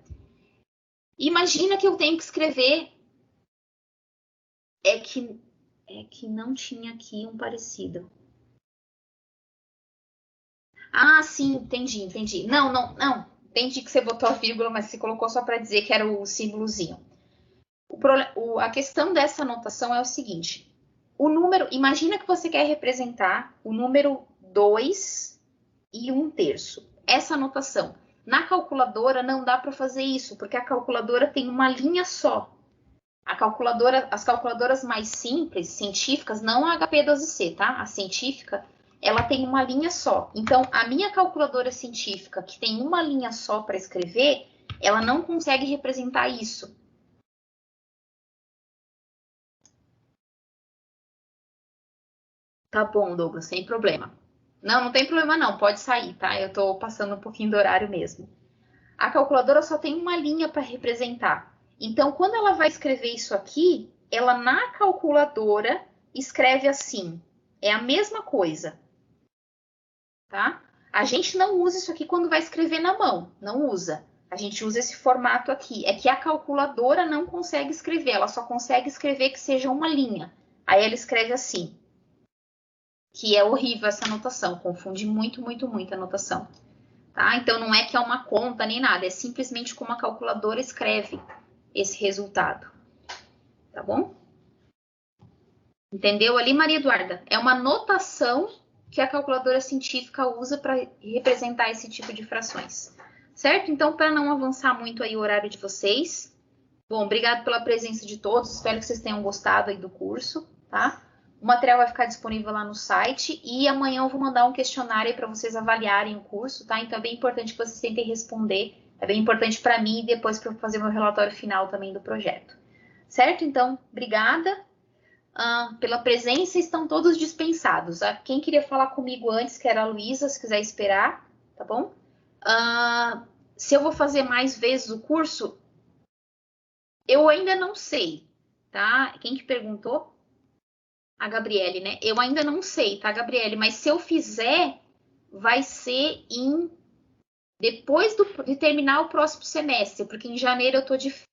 Imagina que eu tenho que escrever... É que não tinha aqui um parecido. Ah, sim, entendi. Não. Entendi que você botou a vírgula, mas você colocou só para dizer que era o símbolozinho. A questão dessa anotação é o seguinte. O número, imagina que você quer representar o número 2 e 1/3. Essa anotação. Na calculadora não dá para fazer isso, porque a calculadora tem uma linha só. As calculadoras mais simples, científicas, não a HP12C, tá? A científica, ela tem uma linha só. Então, a minha calculadora científica, que tem uma linha só para escrever, ela não consegue representar isso. Tá bom, Douglas, sem problema. Não tem problema não, pode sair, tá? Eu tô passando um pouquinho do horário mesmo. A calculadora só tem uma linha para representar. Então, quando ela vai escrever isso aqui, ela na calculadora escreve assim. É a mesma coisa. Tá? A gente não usa isso aqui quando vai escrever na mão. Não usa. A gente usa esse formato aqui. É que a calculadora não consegue escrever. Ela só consegue escrever que seja uma linha. Aí ela escreve assim. Que é horrível essa anotação. Confunde muito, muito, muito a anotação. Tá? Então, não é que é uma conta nem nada, é simplesmente como a calculadora escreve esse resultado. Tá bom? Entendeu ali, Maria Eduarda? É uma notação que a calculadora científica usa para representar esse tipo de frações. Certo? Então, para não avançar muito aí o horário de vocês, bom, obrigado pela presença de todos, espero que vocês tenham gostado aí do curso, tá? O material vai ficar disponível lá no site e amanhã eu vou mandar um questionário para vocês avaliarem o curso, tá? Então é bem importante que vocês tentem responder, é bem importante para mim e depois para fazer meu relatório final também do projeto. Certo? Então, obrigada pela presença, estão todos dispensados. Quem queria falar comigo antes, que era a Luísa, se quiser esperar, tá bom? Se eu vou fazer mais vezes o curso, eu ainda não sei, tá? Quem que perguntou? A Gabriele, né? Eu ainda não sei, tá, Gabriele? Mas se eu fizer, vai ser depois de terminar o próximo semestre, porque em janeiro eu tô de